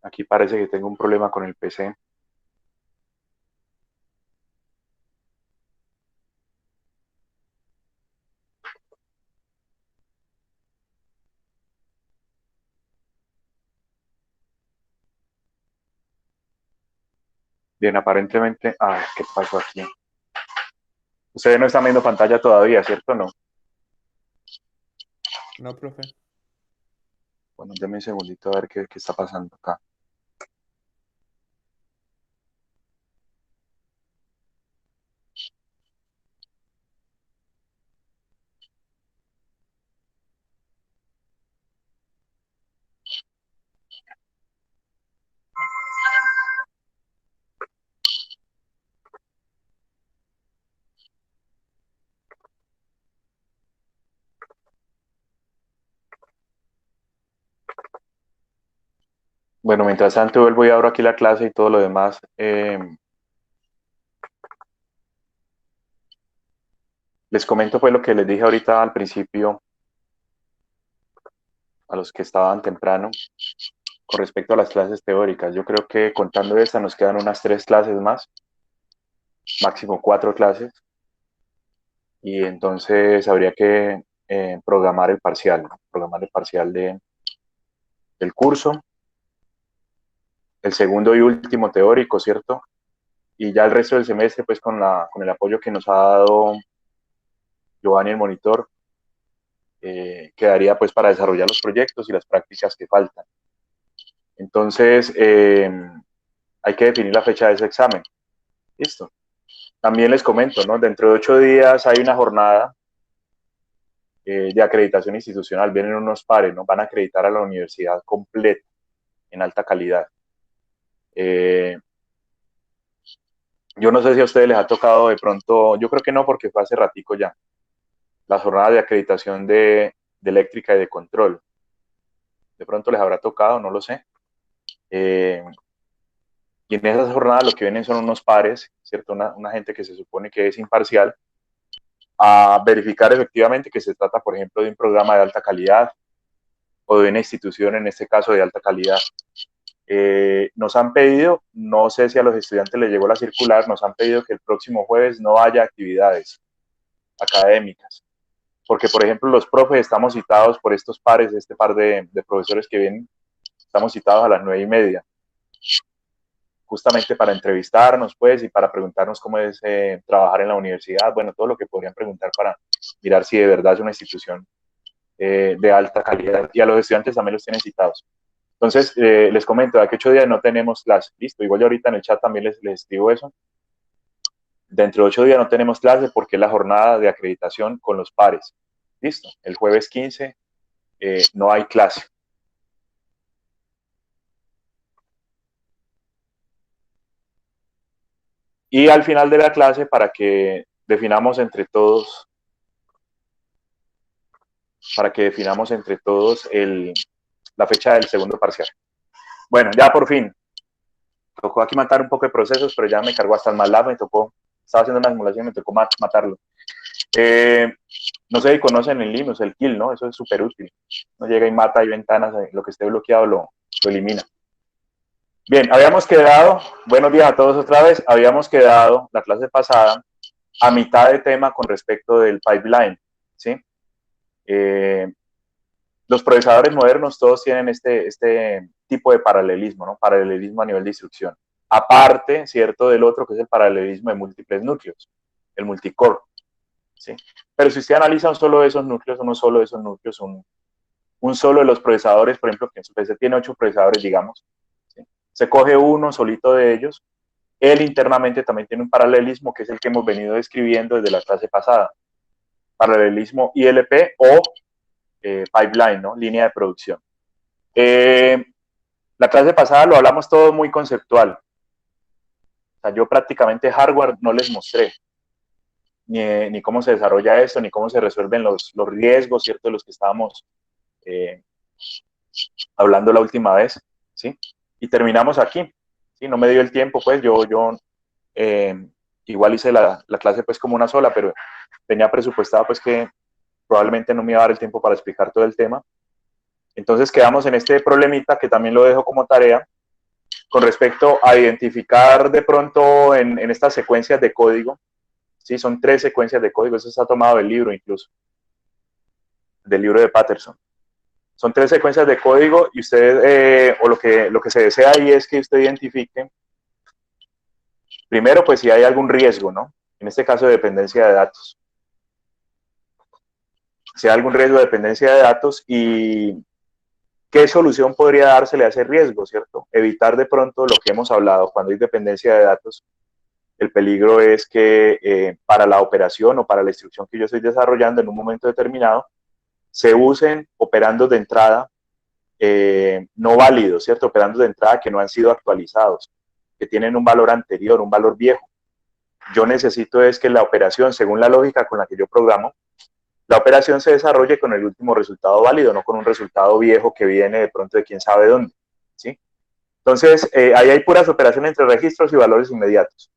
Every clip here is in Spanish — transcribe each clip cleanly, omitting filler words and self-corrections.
Aquí parece que tengo un problema con el PC. Bien, aparentemente... Ah, ¿qué pasó aquí? Ustedes no están viendo pantalla todavía, ¿cierto? No. No, profe. Bueno, denme un segundito a ver qué está pasando acá. Bueno, mientras tanto, vuelvo y abro aquí la clase y todo lo demás. Les comento pues lo que les dije ahorita al principio a los que estaban temprano con respecto a las clases teóricas. Yo creo que contando esta nos quedan unas 3 clases más, máximo 4 clases, y entonces habría que programar el parcial, ¿no? Programar el parcial del curso, el segundo y último teórico, ¿cierto? Y ya el resto del semestre, pues con el apoyo que nos ha dado Giovanni el monitor, quedaría pues para desarrollar los proyectos y las prácticas que faltan. Entonces, hay que definir la fecha de ese examen. Listo. También les comento, ¿no? Dentro de 8 días hay una jornada de acreditación institucional. Vienen unos pares, ¿no? Van a acreditar a la universidad completa en alta calidad. Eh, yo no sé si a ustedes les ha tocado de pronto, yo creo que no, porque fue hace ratico ya, las jornadas de acreditación de eléctrica y de control. De pronto les habrá tocado, no lo sé. Eh, y en esas jornadas lo que vienen son unos pares, ¿cierto? Una gente que se supone que es imparcial, a verificar efectivamente que se trata, por ejemplo, de un programa de alta calidad o de una institución, en este caso, de alta calidad. Nos han pedido, no sé si a los estudiantes les llegó la circular, nos han pedido que el próximo jueves no haya actividades académicas, porque, por ejemplo, los profes estamos citados por estos pares, este par de profesores que vienen, estamos citados a las 9:30, justamente para entrevistarnos, pues, y para preguntarnos cómo es trabajar en la universidad, bueno, todo lo que podrían preguntar para mirar si de verdad es una institución de alta calidad, y a los estudiantes también los tienen citados. Entonces, les comento, de aquí 8 días no tenemos clase, listo, igual yo ahorita en el chat también les digo eso, dentro de 8 días no tenemos clase porque es la jornada de acreditación con los pares, listo, el jueves 15 no hay clase. Y al final de la clase, para que definamos entre todos la fecha del segundo parcial. Bueno, ya por fin, tocó aquí matar un poco de procesos, pero ya me cargó hasta el MATLAB, estaba haciendo una simulación y me tocó matarlo. Eh, no sé si conocen el Linux, el kill, ¿no? Eso es súper útil. No llega y mata, hay ventanas, lo que esté bloqueado lo elimina. Bien, habíamos quedado, buenos días a todos otra vez, habíamos quedado la clase pasada a mitad de tema con respecto del pipeline, ¿sí? Eh, los procesadores modernos todos tienen este tipo de paralelismo, ¿no? Paralelismo a nivel de instrucción. Aparte, ¿cierto? Del otro que es el paralelismo de múltiples núcleos, el multicore, ¿sí? Pero si usted analiza solo esos núcleos, uno solo de esos núcleos, un solo de los procesadores, por ejemplo, que en su PC tiene 8 procesadores, digamos, ¿sí? Se coge uno solito de ellos, él internamente también tiene un paralelismo que es el que hemos venido describiendo desde la clase pasada, paralelismo ILP o pipeline, ¿no? Línea de producción. La clase pasada lo hablamos todo muy conceptual. O sea, yo prácticamente hardware no les mostré, ni cómo se desarrolla esto, ni cómo se resuelven los riesgos, ¿cierto? De los que estábamos eh, hablando la última vez, ¿sí? Y terminamos aquí, ¿sí? No me dio el tiempo, pues yo igual hice la clase pues como una sola, pero tenía presupuestado pues que probablemente no me iba a dar el tiempo para explicar todo el tema. Entonces quedamos en este problemita que también lo dejo como tarea, con respecto a identificar de pronto en estas secuencias de código, ¿sí? Son 3 secuencias de código, eso está tomado del libro incluso, del libro de Patterson. Son 3 secuencias de código y usted, o lo que se desea ahí es que usted identifique, primero, pues si hay algún riesgo, ¿no? En este caso de dependencia de datos. Si hay algún riesgo de dependencia de datos y qué solución podría dársele a ese riesgo, ¿cierto? Evitar de pronto lo que hemos hablado, cuando hay dependencia de datos, el peligro es que para la operación o para la instrucción que yo estoy desarrollando en un momento determinado, se usen operandos de entrada no válidos, ¿cierto? Operandos de entrada que no han sido actualizados, que tienen un valor anterior, un valor viejo. Yo necesito es que la operación, según la lógica con la que yo programo, la operación se desarrolle con el último resultado válido, no con un resultado viejo que viene de pronto de quién sabe dónde, ¿sí? Entonces, ahí hay puras operaciones entre registros y valores inmediatos.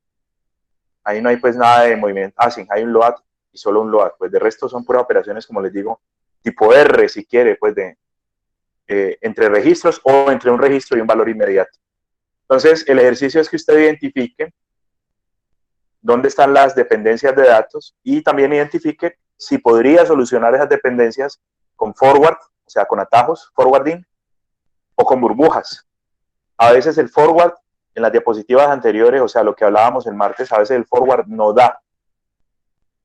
Ahí no hay pues nada de movimiento. Ah, sí, hay un load y solo un load. Pues de resto son puras operaciones, como les digo, tipo R, si quiere, pues entre registros o entre un registro y un valor inmediato. Entonces, el ejercicio es que usted identifique dónde están las dependencias de datos y también identifique si podría solucionar esas dependencias con forward, o sea, con atajos, forwarding, o con burbujas. A veces el forward, en las diapositivas anteriores, o sea, lo que hablábamos el martes, a veces el forward no da,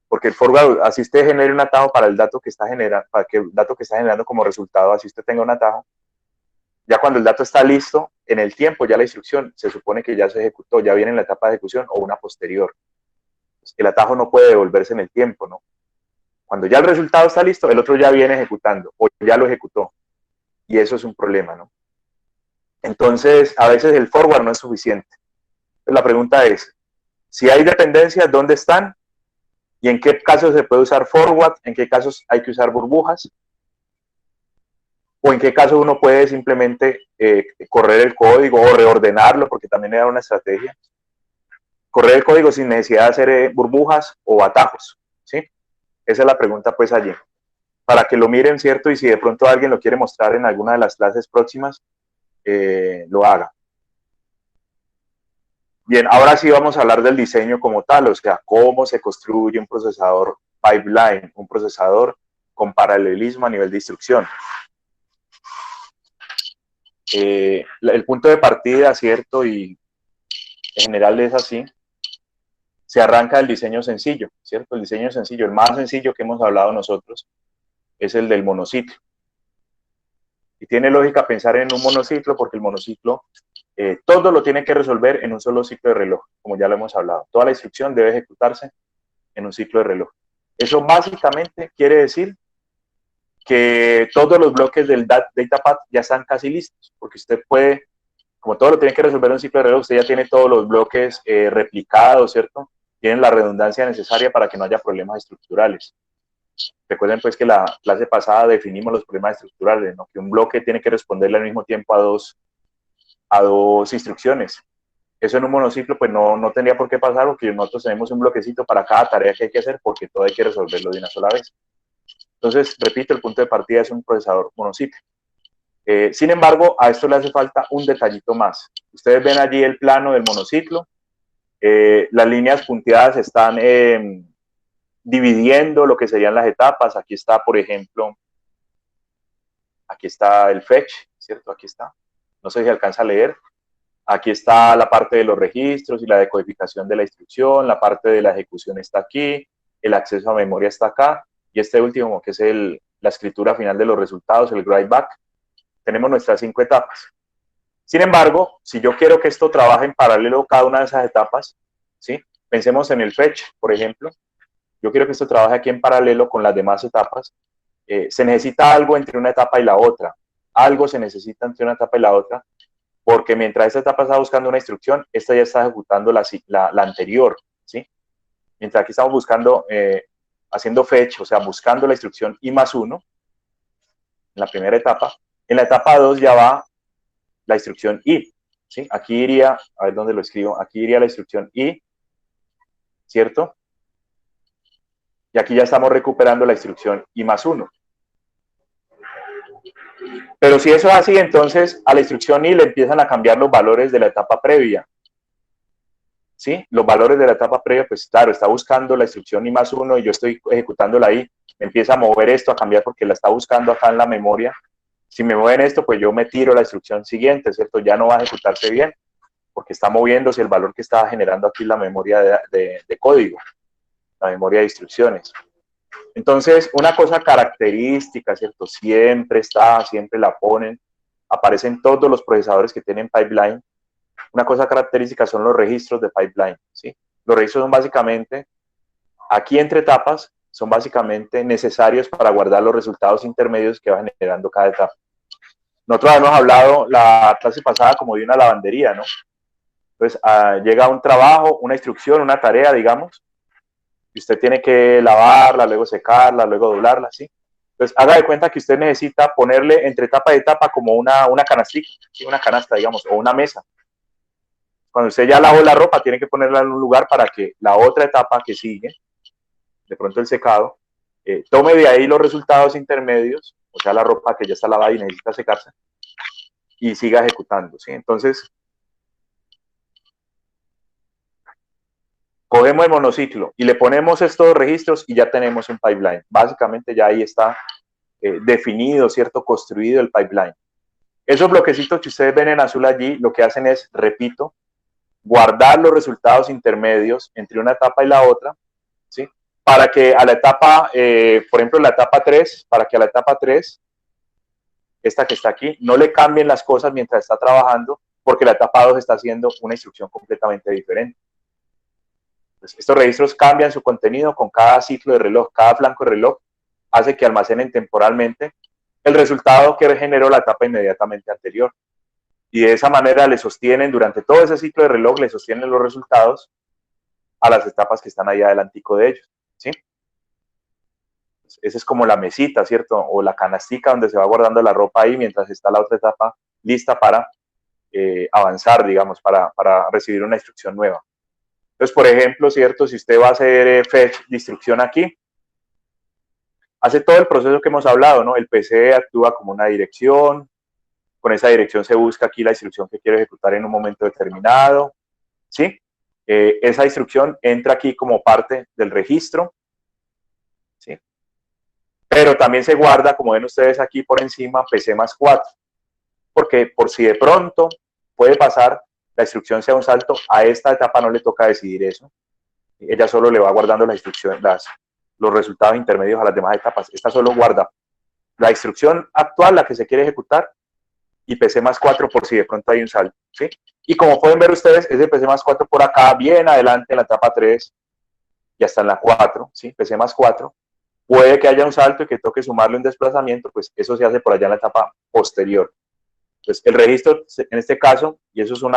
porque el forward, así usted genere un atajo para el dato que está generando, para que el dato que está generando como resultado, así usted tenga un atajo, ya cuando el dato está listo, en el tiempo ya la instrucción se supone que ya se ejecutó, ya viene en la etapa de ejecución o una posterior. El atajo no puede devolverse en el tiempo, ¿no? Cuando ya el resultado está listo, el otro ya viene ejecutando o ya lo ejecutó. Y eso es un problema, ¿no? Entonces, a veces el forward no es suficiente. La pregunta es, si hay dependencias, ¿dónde están? ¿Y en qué casos se puede usar forward? ¿En qué casos hay que usar burbujas? ¿O en qué caso uno puede simplemente correr el código o reordenarlo? Porque también era una estrategia. Correr el código sin necesidad de hacer burbujas o atajos, ¿sí? Esa es la pregunta pues allí. Para que lo miren, ¿cierto? Y si de pronto alguien lo quiere mostrar en alguna de las clases próximas, lo haga. Bien, ahora sí vamos a hablar del diseño como tal, o sea, cómo se construye un procesador pipeline, un procesador con paralelismo a nivel de instrucción. El punto de partida, ¿cierto? Y en general es así. Se arranca del diseño sencillo, ¿cierto? El diseño sencillo, el más sencillo que hemos hablado nosotros, es el del monociclo. Y tiene lógica pensar en un monociclo porque el monociclo todo lo tiene que resolver en un solo ciclo de reloj, como ya lo hemos hablado. Toda la instrucción debe ejecutarse en un ciclo de reloj. Eso básicamente quiere decir que todos los bloques del datapath ya están casi listos, porque usted puede, como todo lo tiene que resolver en un ciclo de reloj, usted ya tiene todos los bloques replicados, ¿cierto? Tienen la redundancia necesaria para que no haya problemas estructurales. Recuerden pues que la clase pasada definimos los problemas estructurales, ¿no? Que un bloque tiene que responderle al mismo tiempo a dos instrucciones. Eso en un monociclo pues no tendría por qué pasar porque nosotros tenemos un bloquecito para cada tarea que hay que hacer porque todo hay que resolverlo de una sola vez. Entonces, repito, el punto de partida es un procesador monociclo. Sin embargo, a esto le hace falta un detallito más. Ustedes ven allí el plano del monociclo. Las líneas punteadas están dividiendo lo que serían las etapas. Aquí está, por ejemplo, aquí está el fetch, ¿cierto? Aquí está. No sé si alcanza a leer. Aquí está la parte de los registros y la decodificación de la instrucción, la parte de la ejecución está aquí, el acceso a memoria está acá, y este último, que es la escritura final de los resultados, el write back. Tenemos nuestras 5 etapas. Sin embargo, si yo quiero que esto trabaje en paralelo cada una de esas etapas, ¿sí? Pensemos en el fetch, por ejemplo. Yo quiero que esto trabaje aquí en paralelo con las demás etapas. Se necesita algo entre una etapa y la otra. Algo se necesita entre una etapa y la otra, porque mientras esta etapa está buscando una instrucción, esta ya está ejecutando la anterior, ¿sí? Mientras aquí estamos buscando, haciendo fetch, o sea, buscando la instrucción I+1, en la primera etapa, en la etapa 2 ya va la instrucción I, ¿sí? Aquí iría, a ver dónde lo escribo, aquí iría la instrucción I, ¿cierto? Y aquí ya estamos recuperando la instrucción I+1. Pero si eso es así, entonces a la instrucción I le empiezan a cambiar los valores de la etapa previa. ¿Sí? Los valores de la etapa previa, pues claro, está buscando la instrucción I más 1 y yo estoy ejecutándola ahí. Empieza a mover esto, a cambiar porque la está buscando acá en la memoria. Si me mueven esto, pues yo me tiro la instrucción siguiente, ¿cierto? Ya no va a ejecutarse bien porque está moviéndose el valor que estaba generando aquí la memoria de código, la memoria de instrucciones. Entonces, una cosa característica, ¿cierto? Siempre está, siempre la ponen, aparecen todos los procesadores que tienen pipeline. Una cosa característica son los registros de pipeline, ¿sí? Los registros son básicamente, aquí entre etapas, son básicamente necesarios para guardar los resultados intermedios que va generando cada etapa. Nosotros hemos hablado la clase pasada como de una lavandería, ¿no? Entonces, llega un trabajo, una instrucción, una tarea, digamos, y usted tiene que lavarla, luego secarla, luego doblarla, ¿sí? Entonces, haga de cuenta que usted necesita ponerle entre etapa y etapa como una canastica, ¿sí? Una canasta, digamos, o una mesa. Cuando usted ya lavó la ropa, tiene que ponerla en un lugar para que la otra etapa que sigue, de pronto el secado, tome de ahí los resultados intermedios, o sea, la ropa que ya está lavada y necesita secarse, y siga ejecutando, ¿sí? Entonces, cogemos el monociclo y le ponemos estos registros y ya tenemos un pipeline. Básicamente ya ahí está definido, ¿cierto? Construido el pipeline. Esos bloquecitos que ustedes ven en azul allí, lo que hacen es, repito, guardar los resultados intermedios entre una etapa y la otra, ¿sí? Para que a la etapa, por ejemplo, la etapa 3, para que a la etapa 3, esta que está aquí, no le cambien las cosas mientras está trabajando, porque la etapa 2 está haciendo una instrucción completamente diferente. Entonces, estos registros cambian su contenido con cada ciclo de reloj, cada flanco de reloj hace que almacenen temporalmente el resultado que generó la etapa inmediatamente anterior. Y de esa manera le sostienen, durante todo ese ciclo de reloj, le sostienen los resultados a las etapas que están ahí adelantico de ellos, ¿sí? Esa es como la mesita, ¿cierto? O la canastica donde se va guardando la ropa ahí mientras está la otra etapa lista para avanzar, digamos, para recibir una instrucción nueva. Entonces, por ejemplo, ¿cierto? Si usted va a hacer fetch de instrucción aquí, hace todo el proceso que hemos hablado, ¿no? El PC actúa como una dirección, con esa dirección se busca aquí la instrucción que quiero ejecutar en un momento determinado, ¿sí? Esa instrucción entra aquí como parte del registro, ¿sí? Pero también se guarda, como ven ustedes aquí por encima, PC más 4, porque por si de pronto puede pasar, la instrucción sea un salto, a esta etapa no le toca decidir eso, ella solo le va guardando la instrucción, los resultados intermedios a las demás etapas, esta solo guarda la instrucción actual, la que se quiere ejecutar, y PC más 4 por si de pronto hay un salto, ¿sí? Y como pueden ver ustedes, ese PC más 4 por acá, bien adelante en la etapa 3, y hasta en la 4, ¿sí? PC más 4, puede que haya un salto y que toque sumarle un desplazamiento, pues eso se hace por allá en la etapa posterior. Pues el registro, en este caso, y eso es un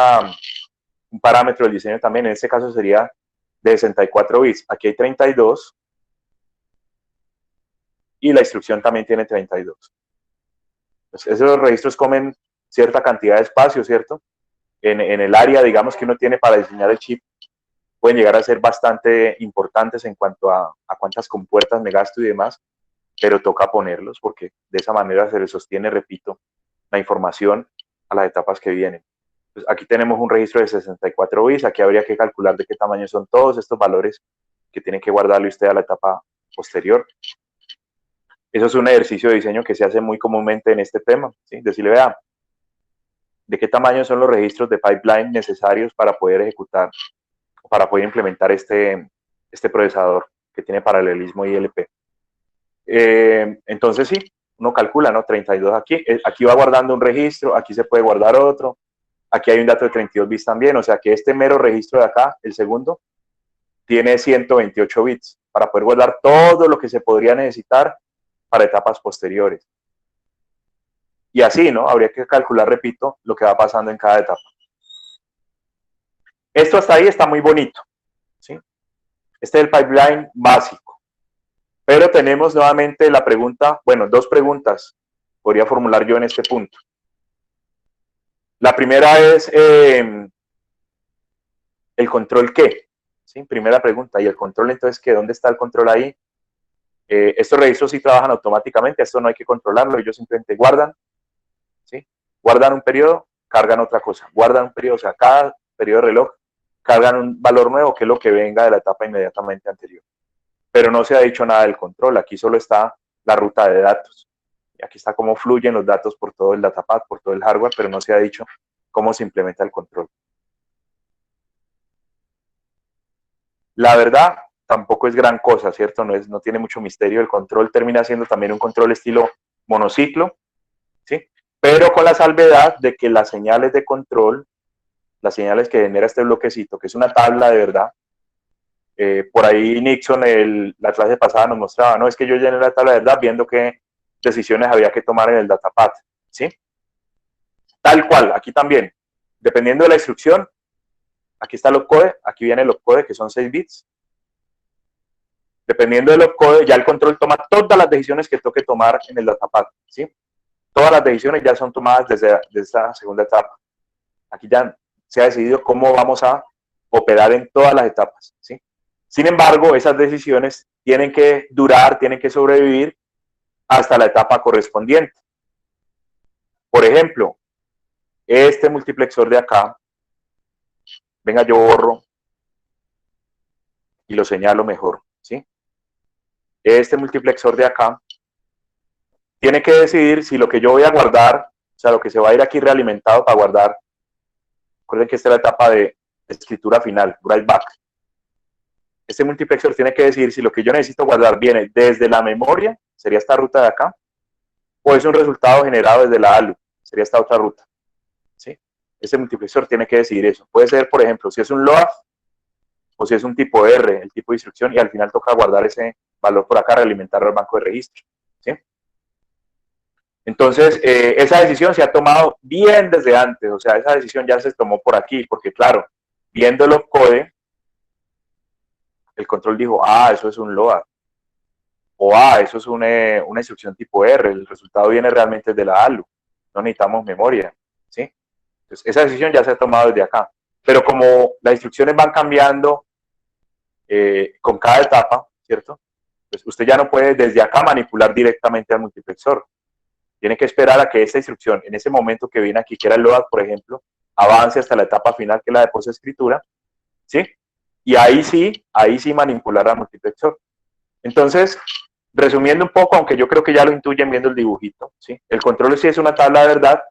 parámetro del diseño también, en este caso sería de 64 bits. Aquí hay 32 y la instrucción también tiene 32. Pues esos registros comen cierta cantidad de espacio, ¿cierto? En el área, digamos, que uno tiene para diseñar el chip, pueden llegar a ser bastante importantes en cuanto a cuántas compuertas me gasto y demás, pero toca ponerlos porque de esa manera se le sostiene, repito, la información a las etapas que vienen. Pues aquí tenemos un registro de 64 bits, aquí habría que calcular de qué tamaño son todos estos valores que tiene que guardarle usted a la etapa posterior. Eso es un ejercicio de diseño que se hace muy comúnmente en este tema, ¿sí? Decirle, vea, de qué tamaño son los registros de pipeline necesarios para poder ejecutar, para poder implementar este procesador que tiene paralelismo ILP. Entonces sí, uno calcula, ¿no? 32 aquí, aquí va guardando un registro, aquí se puede guardar otro, aquí hay un dato de 32 bits también, o sea que este mero registro de acá, el segundo, tiene 128 bits para poder guardar todo lo que se podría necesitar para etapas posteriores. Y así, ¿no? Habría que calcular, repito, lo que va pasando en cada etapa. Esto hasta ahí está muy bonito, ¿sí? Este es el pipeline básico. Pero tenemos nuevamente la pregunta, bueno, dos preguntas podría formular yo en este punto. La primera es el control qué, ¿sí? Primera pregunta, ¿y el control entonces qué? ¿Dónde está el control ahí? Estos registros sí trabajan automáticamente, esto no hay que controlarlo, ellos simplemente guardan, ¿sí? Guardan un periodo, cargan otra cosa, guardan un periodo, o sea, cada periodo de reloj cargan un valor nuevo que es lo que venga de la etapa inmediatamente anterior. Pero no se ha dicho nada del control, aquí solo está la ruta de datos. Y aquí está cómo fluyen los datos por todo el datapad, por todo el hardware, pero no se ha dicho cómo se implementa el control. La verdad, tampoco es gran cosa, ¿cierto? No tiene mucho misterio. El control termina siendo también un control estilo monociclo, ¿sí? Pero con la salvedad de que las señales de control, las señales que genera este bloquecito, que es una tabla de verdad, por ahí Nixon, la clase pasada nos mostraba, no, es que yo llené la tabla de verdad viendo qué decisiones había que tomar en el datapad, ¿sí? Tal cual, aquí también, dependiendo de la instrucción, aquí está el opcode, aquí viene el opcode, que son 6 bits. Dependiendo del opcode, ya el control toma todas las decisiones que toque tomar en el datapad, ¿sí? Todas las decisiones ya son tomadas desde esta segunda etapa. Aquí ya se ha decidido cómo vamos a operar en todas las etapas, ¿sí? Sin embargo, esas decisiones tienen que durar, tienen que sobrevivir hasta la etapa correspondiente. Por ejemplo, este multiplexor de acá, venga, yo borro y lo señalo mejor, ¿sí? Este multiplexor de acá tiene que decidir si lo que yo voy a guardar, o sea, lo que se va a ir aquí realimentado para guardar, recuerden que esta es la etapa de escritura final, write back. Este multiplexor tiene que decidir si lo que yo necesito guardar viene desde la memoria, sería esta ruta de acá, o es un resultado generado desde la ALU, sería esta otra ruta, ¿sí? Este multiplexor tiene que decidir eso. Puede ser, por ejemplo, si es un LOAD o si es un tipo R, el tipo de instrucción, y al final toca guardar ese valor por acá, realimentarlo al banco de registro, ¿sí? Entonces, esa decisión se ha tomado bien desde antes, o sea, esa decisión ya se tomó por aquí, porque claro, viendo el opcode, el control dijo, eso es un LOAD, o eso es una instrucción tipo R, el resultado viene realmente de la ALU, no necesitamos memoria, ¿sí? Entonces, esa decisión ya se ha tomado desde acá, pero como las instrucciones van cambiando con cada etapa, ¿cierto? Pues usted ya no puede desde acá manipular directamente al multiplexor, tiene que esperar a que esta instrucción, en ese momento que viene aquí, que era el LOAD, por ejemplo, avance hasta la etapa final, que es la de posescritura, ¿sí? Y ahí sí manipular al multiplexor. Entonces, resumiendo un poco, aunque yo creo que ya lo intuyen viendo el dibujito, ¿sí? El control sí es una tabla de verdad,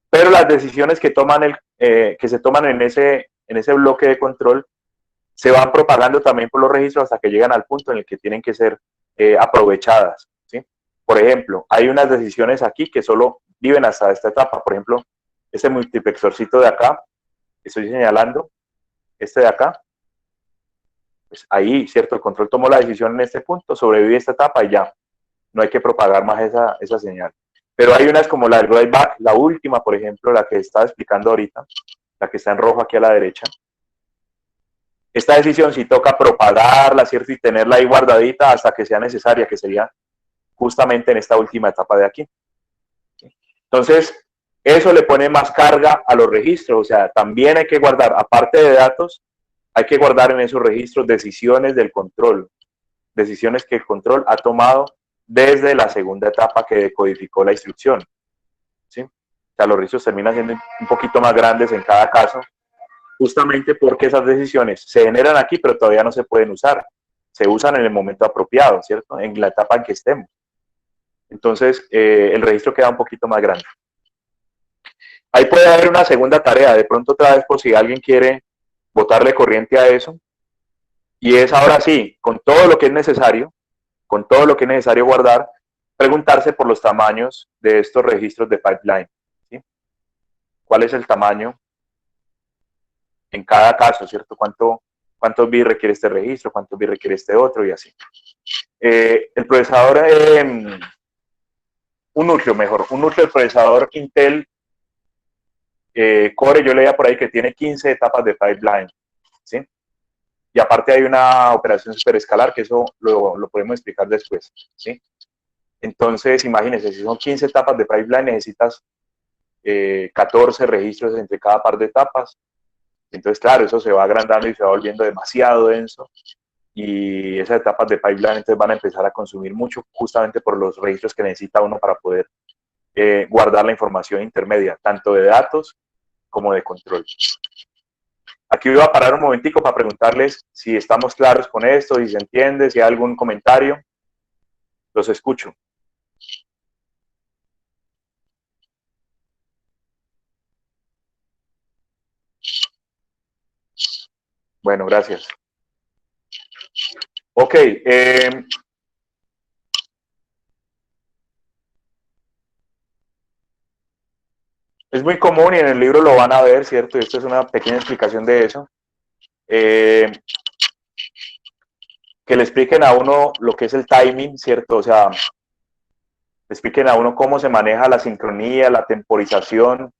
pero las decisiones que se toman en ese bloque de control se van propagando también por los registros hasta que llegan al punto en el que tienen que ser aprovechadas, ¿sí? Por ejemplo, hay unas decisiones aquí que solo viven hasta esta etapa. Por ejemplo, este multiplexorcito de acá, estoy señalando, este de acá, pues ahí, ¿cierto? El control tomó la decisión en este punto, sobrevive esta etapa y ya, no hay que propagar más esa señal. Pero hay unas como la del write back, la última, por ejemplo, la que estaba explicando ahorita, la que está en rojo aquí a la derecha. Esta decisión sí toca propagarla, ¿cierto? Y tenerla ahí guardadita hasta que sea necesaria, que sería justamente en esta última etapa de aquí. Entonces, eso le pone más carga a los registros, o sea, también hay que guardar, aparte de datos, hay que guardar en esos registros decisiones del control, decisiones que el control ha tomado desde la segunda etapa que decodificó la instrucción, ¿sí? O sea, los registros terminan siendo un poquito más grandes en cada caso, justamente porque esas decisiones se generan aquí, pero todavía no se pueden usar, se usan en el momento apropiado, ¿cierto? En la etapa en que estemos. Entonces, el registro queda un poquito más grande. Ahí puede haber una segunda tarea, de pronto otra vez por si alguien quiere botarle corriente a eso, y es ahora sí, con todo lo que es necesario, con todo lo que es necesario guardar, preguntarse por los tamaños de estos registros de pipeline, ¿sí? ¿Cuál es el tamaño en cada caso, ¿cierto? ¿Cuántos bits requiere este registro? ¿Cuántos bits requiere este otro? Y así. El procesador, un núcleo del procesador Intel Core, yo leía por ahí que tiene 15 etapas de pipeline, ¿sí? Y aparte hay una operación superescalar, que eso lo podemos explicar después, ¿sí? Entonces, imagínense, si son 15 etapas de pipeline, necesitas 14 registros entre cada par de etapas. Entonces, claro, eso se va agrandando y se va volviendo demasiado denso. y esas etapas de pipeline entonces van a empezar a consumir mucho justamente por los registros que necesita uno para poder guardar la información intermedia, tanto de datos como de control. Aquí voy a parar un momentico para preguntarles si estamos claros con esto, si se entiende, si hay algún comentario. Los escucho. Bueno, gracias. Ok. Es muy común y en el libro lo van a ver, ¿cierto? Y esto es una pequeña explicación de eso. Que le expliquen a uno lo que es el timing, ¿cierto? O sea, le expliquen a uno cómo se maneja la sincronía, la temporización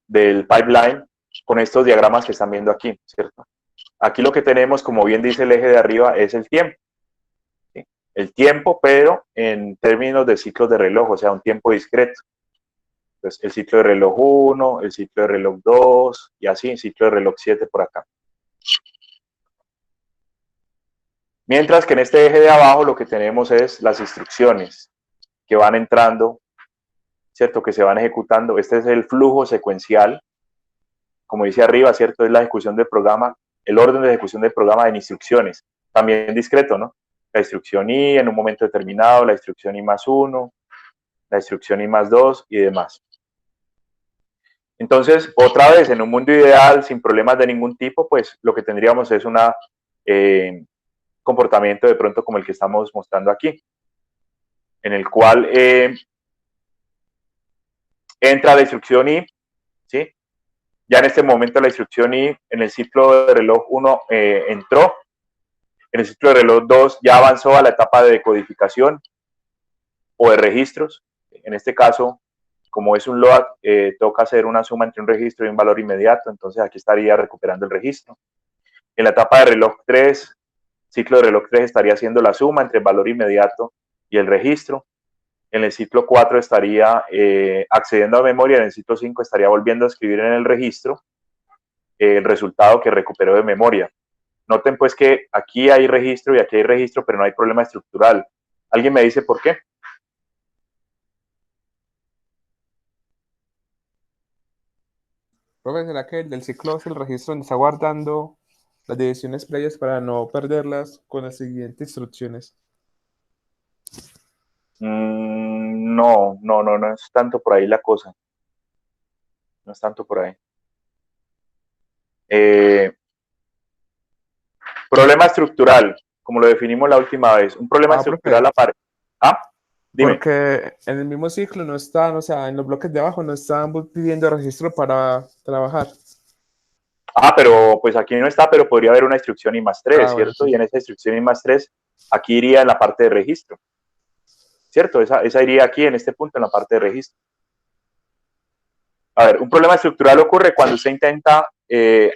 del pipeline con estos diagramas que están viendo aquí, ¿cierto? Aquí lo que tenemos, como bien dice el eje de arriba, es el tiempo. ¿Sí? El tiempo, pero en términos de ciclos de reloj, o sea, un tiempo discreto. Entonces, el ciclo de reloj 1, el ciclo de reloj 2, y así, el ciclo de reloj 7 por acá. Mientras que en este eje de abajo lo que tenemos es las instrucciones que van entrando, ¿cierto? Que se van ejecutando. Este es el flujo secuencial. Como dice arriba, ¿cierto? Es la ejecución del programa, el orden de ejecución del programa en instrucciones. También discreto, ¿no? La instrucción I en un momento determinado, la instrucción I más 1, la instrucción I más 2 y demás. Entonces, otra vez, en un mundo ideal, sin problemas de ningún tipo, pues lo que tendríamos es un comportamiento de pronto como el que estamos mostrando aquí, en el cual entra la instrucción I, ¿sí? Ya en este momento la instrucción I en el ciclo de reloj 1 entró, en el ciclo de reloj 2 ya avanzó a la etapa de decodificación o de registros. En este caso, como es un load, toca hacer una suma entre un registro y un valor inmediato, entonces aquí estaría recuperando el registro. En la etapa de reloj 3, ciclo de reloj 3 estaría haciendo la suma entre el valor inmediato y el registro. En el ciclo 4 estaría accediendo a memoria, en el ciclo 5 estaría volviendo a escribir en el registro el resultado que recuperó de memoria. Noten pues que aquí hay registro y aquí hay registro, pero no hay problema estructural. ¿Alguien me dice por qué? Profe, ¿será que el del ciclo es el registro donde está guardando las divisiones previas para no perderlas con las siguientes instrucciones? No es tanto por ahí la cosa. No es tanto por ahí. Problema estructural, como lo definimos la última vez. Un problema estructural Profe, aparece. Ah, dime. porque en el mismo ciclo no están, o sea, en los bloques de abajo no están pidiendo registro para trabajar. Pero pues aquí no está, pero podría haber una instrucción I más 3, Bueno, ¿cierto? sí. Y en esa instrucción I más 3, aquí iría en la parte de registro, ¿cierto? Esa iría aquí en este punto en la parte de registro. A ver, un problema estructural ocurre cuando usted intenta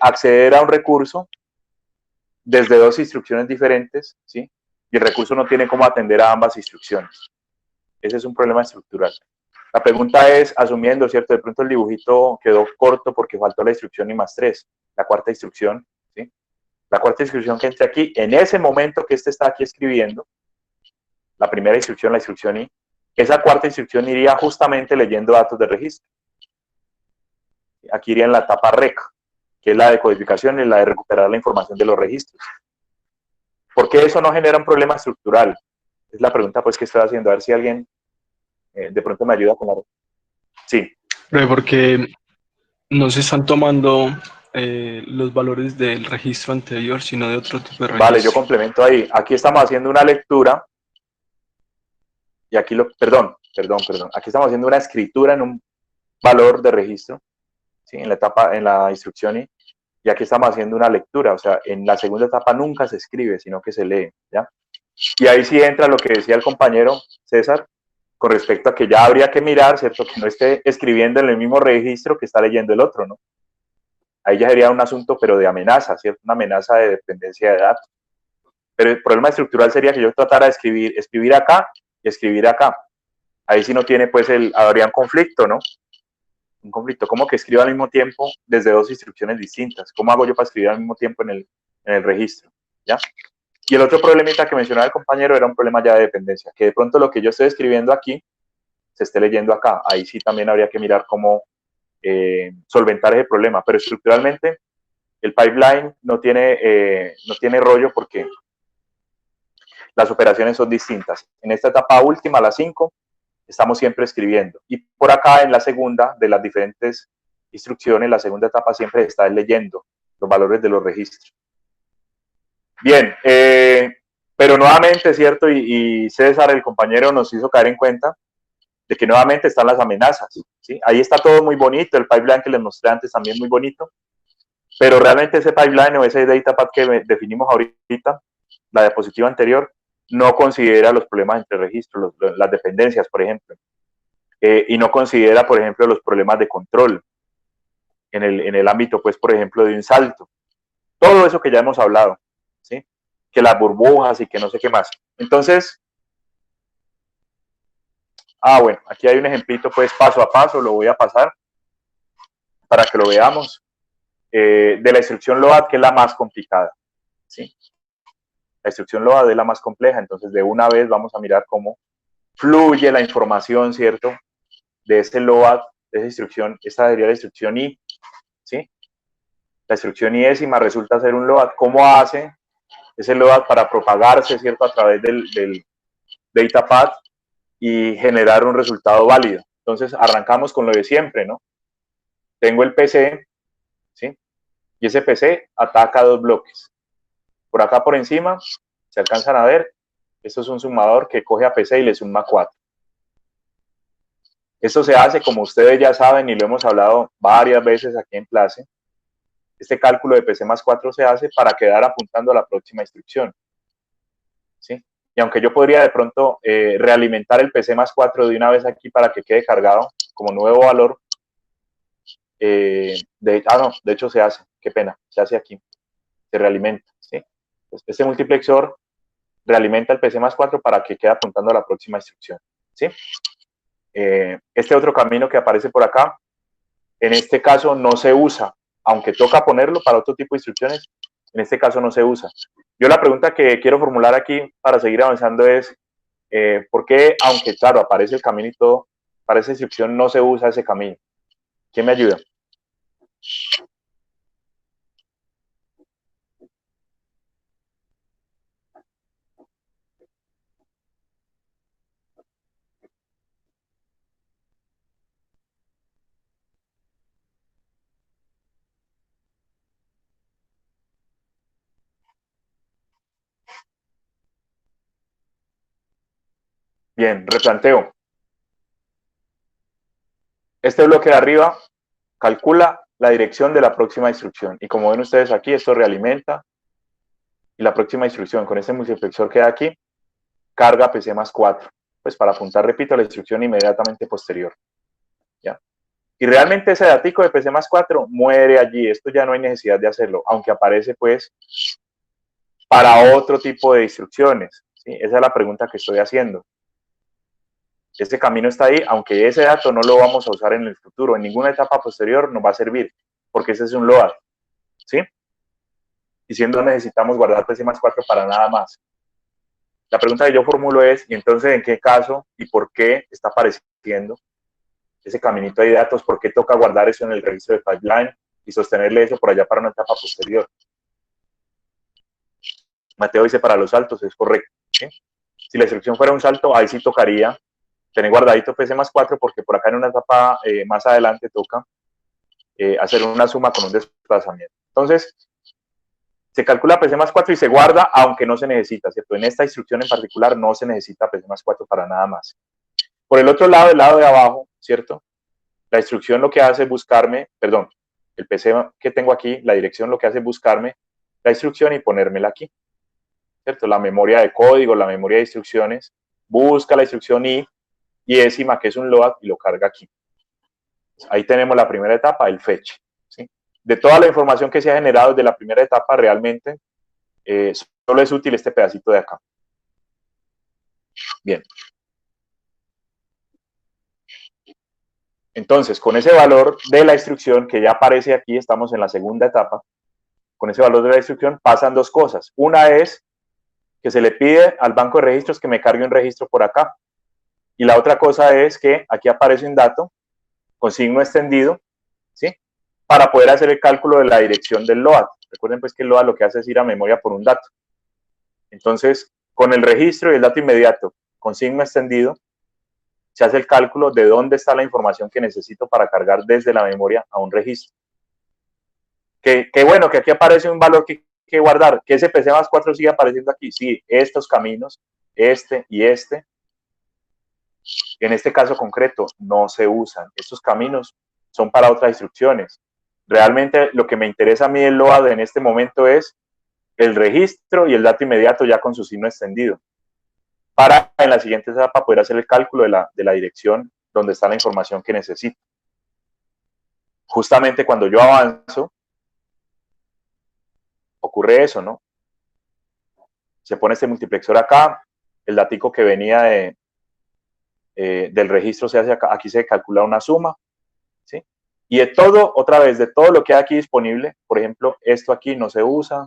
acceder a un recurso desde dos instrucciones diferentes, ¿sí? Y el recurso no tiene cómo atender a ambas instrucciones. Ese es un problema estructural. La pregunta es, asumiendo, ¿cierto? De pronto el dibujito quedó corto porque faltó la instrucción I más 3, la cuarta instrucción, ¿sí? La cuarta instrucción que entre aquí, en ese momento que este está aquí escribiendo, la primera instrucción, la instrucción I, esa cuarta instrucción iría justamente leyendo datos de registro. Aquí iría en la etapa REC, que es la de codificación y la de recuperar la información de los registros. ¿Por qué eso no genera un problema estructural? Es la pregunta pues que estoy haciendo, a ver si alguien de pronto me ayuda con la... Sí. Pero porque no se están tomando los valores del registro anterior, sino de otro tipo de Vale, yo registro. complemento ahí. Aquí estamos haciendo una lectura y aquí perdón. Aquí estamos haciendo una escritura en un valor de registro, ¿sí? En la etapa, en la instrucción y aquí estamos haciendo una lectura, o sea, en la segunda etapa nunca se escribe, sino que se lee, ¿ya? Y ahí sí entra lo que decía el compañero César, con respecto a que ya habría que mirar, ¿cierto? Que no esté escribiendo en el mismo registro que está leyendo el otro, ¿no? Ahí ya sería un asunto, pero de amenaza, ¿cierto? Una amenaza de dependencia de datos. Pero el problema estructural sería que yo tratara de escribir acá y escribir acá. Ahí sí no tiene, pues, habría un conflicto, ¿no? Un conflicto. ¿Cómo que escribo al mismo tiempo desde dos instrucciones distintas? ¿Cómo hago yo para escribir al mismo tiempo en el registro? ¿Ya? Y el otro problemita que mencionaba el compañero era un problema ya de dependencia, que de pronto lo que yo estoy escribiendo aquí se esté leyendo acá. Ahí sí también habría que mirar cómo solventar ese problema, pero estructuralmente el pipeline no tiene rollo porque las operaciones son distintas. En esta etapa última, la 5, estamos siempre escribiendo. Y por acá, en la segunda, de las diferentes instrucciones, la segunda etapa siempre está leyendo los valores de los registros. Bien, pero nuevamente, ¿cierto? Y César, el compañero, nos hizo caer en cuenta de que nuevamente están las amenazas, ¿sí? Ahí está todo muy bonito, el pipeline que les mostré antes también muy bonito, pero realmente ese pipeline o ese datapath que definimos ahorita, la diapositiva anterior, no considera los problemas entre registros, las dependencias, por ejemplo, y no considera, por ejemplo, los problemas de control en el ámbito, pues, por ejemplo, de un salto. Todo eso que ya hemos hablado, ¿sí? Que las burbujas y que no sé qué más. Entonces, bueno, aquí hay un ejemplito, pues, paso a paso, lo voy a pasar para que lo veamos, de la instrucción load, que es la más complicada, ¿sí? La instrucción load es la más compleja, entonces de una vez vamos a mirar cómo fluye la información, ¿cierto? De ese load, de esa instrucción, esta sería la instrucción I, ¿sí? La instrucción iésima resulta ser un load. ¿Cómo hace ese load para propagarse, ¿cierto? A través del datapath y generar un resultado válido. Entonces arrancamos con lo de siempre, ¿no? Tengo el PC, ¿sí? Y ese PC ataca 2 bloques. Por acá por encima, se alcanzan a ver, esto es un sumador que coge a PC y le suma 4. Esto se hace, como ustedes ya saben, y lo hemos hablado varias veces aquí en clase, este cálculo de PC más 4 se hace para quedar apuntando a la próxima instrucción, ¿sí? Y aunque yo podría de pronto realimentar el PC más 4 de una vez aquí para que quede cargado como nuevo valor, no, de hecho se hace, qué pena, se hace aquí, se realimenta, ¿sí? Entonces, este multiplexor realimenta el PC más 4 para que quede apuntando a la próxima instrucción, ¿sí? Este otro camino que aparece por acá, en este caso no se usa, aunque toca ponerlo para otro tipo de instrucciones, en este caso no se usa. Yo la pregunta que quiero formular aquí para seguir avanzando es, ¿por qué, aunque claro, aparece el camino y todo, para esa instrucción no se usa ese camino? ¿Quién me ayuda? Bien, replanteo. Este bloque de arriba calcula la dirección de la próxima instrucción. Y como ven ustedes aquí, esto realimenta. Y la próxima instrucción con este multiplexor que hay aquí, carga PC más 4. Pues para apuntar, repito, a la instrucción inmediatamente posterior. ¿Ya? Y realmente ese datico de PC más 4 muere allí. Esto ya no hay necesidad de hacerlo, aunque aparece pues para otro tipo de instrucciones, ¿sí? Esa es la pregunta que estoy haciendo. Este camino está ahí, aunque ese dato no lo vamos a usar en el futuro, en ninguna etapa posterior nos va a servir, porque ese es un load, ¿sí? Diciendo necesitamos guardar PC más 4 para nada más. La pregunta que yo formulo es, ¿y entonces en qué caso y por qué está apareciendo ese caminito de datos? ¿Por qué toca guardar eso en el registro de pipeline y sostenerle eso por allá para una etapa posterior? Mateo dice para los saltos, es correcto, ¿sí? Si la instrucción fuera un salto, ahí sí tocaría tener guardadito PC más 4, porque por acá en una etapa más adelante toca hacer una suma con un desplazamiento. Entonces, se calcula PC más 4 y se guarda, aunque no se necesita, ¿cierto? En esta instrucción en particular no se necesita PC más 4 para nada más. Por el otro lado, el lado de abajo, ¿cierto? La instrucción lo que hace es buscarme, perdón, el PC que tengo aquí, la dirección lo que hace es buscarme la instrucción y ponérmela aquí, ¿cierto? La memoria de código, la memoria de instrucciones, busca la instrucción iésima, que es un load, y lo carga aquí. Ahí tenemos la primera etapa, el fetch, ¿sí? De toda la información que se ha generado desde la primera etapa, realmente solo es útil este pedacito de acá. Bien. Entonces, con ese valor de la instrucción que ya aparece aquí, estamos en la segunda etapa, con ese valor de la instrucción pasan dos cosas. Una es que se le pide al banco de registros que me cargue un registro por acá. Y la otra cosa es que aquí aparece un dato con signo extendido, ¿sí? Para poder hacer el cálculo de la dirección del LOAD. Recuerden pues que el LOAD lo que hace es ir a memoria por un dato. Entonces, con el registro y el dato inmediato con signo extendido, se hace el cálculo de dónde está la información que necesito para cargar desde la memoria a un registro. Que bueno, que aquí aparece un valor que guardar, que ese PC+4 sigue apareciendo aquí. Sí, estos caminos, este y este, en este caso concreto, no se usan. Estos caminos son para otras instrucciones. Realmente lo que me interesa a mí del LOAD en este momento es el registro y el dato inmediato ya con su signo extendido, para en la siguiente etapa poder hacer el cálculo de la dirección donde está la información que necesito. Justamente cuando yo avanzo, ocurre eso, ¿no? Se pone este multiplexor acá, el datico que venía del registro se hace acá, aquí se calcula una suma, ¿sí? Y de todo, otra vez, de todo lo que hay aquí disponible, por ejemplo, esto aquí no se usa,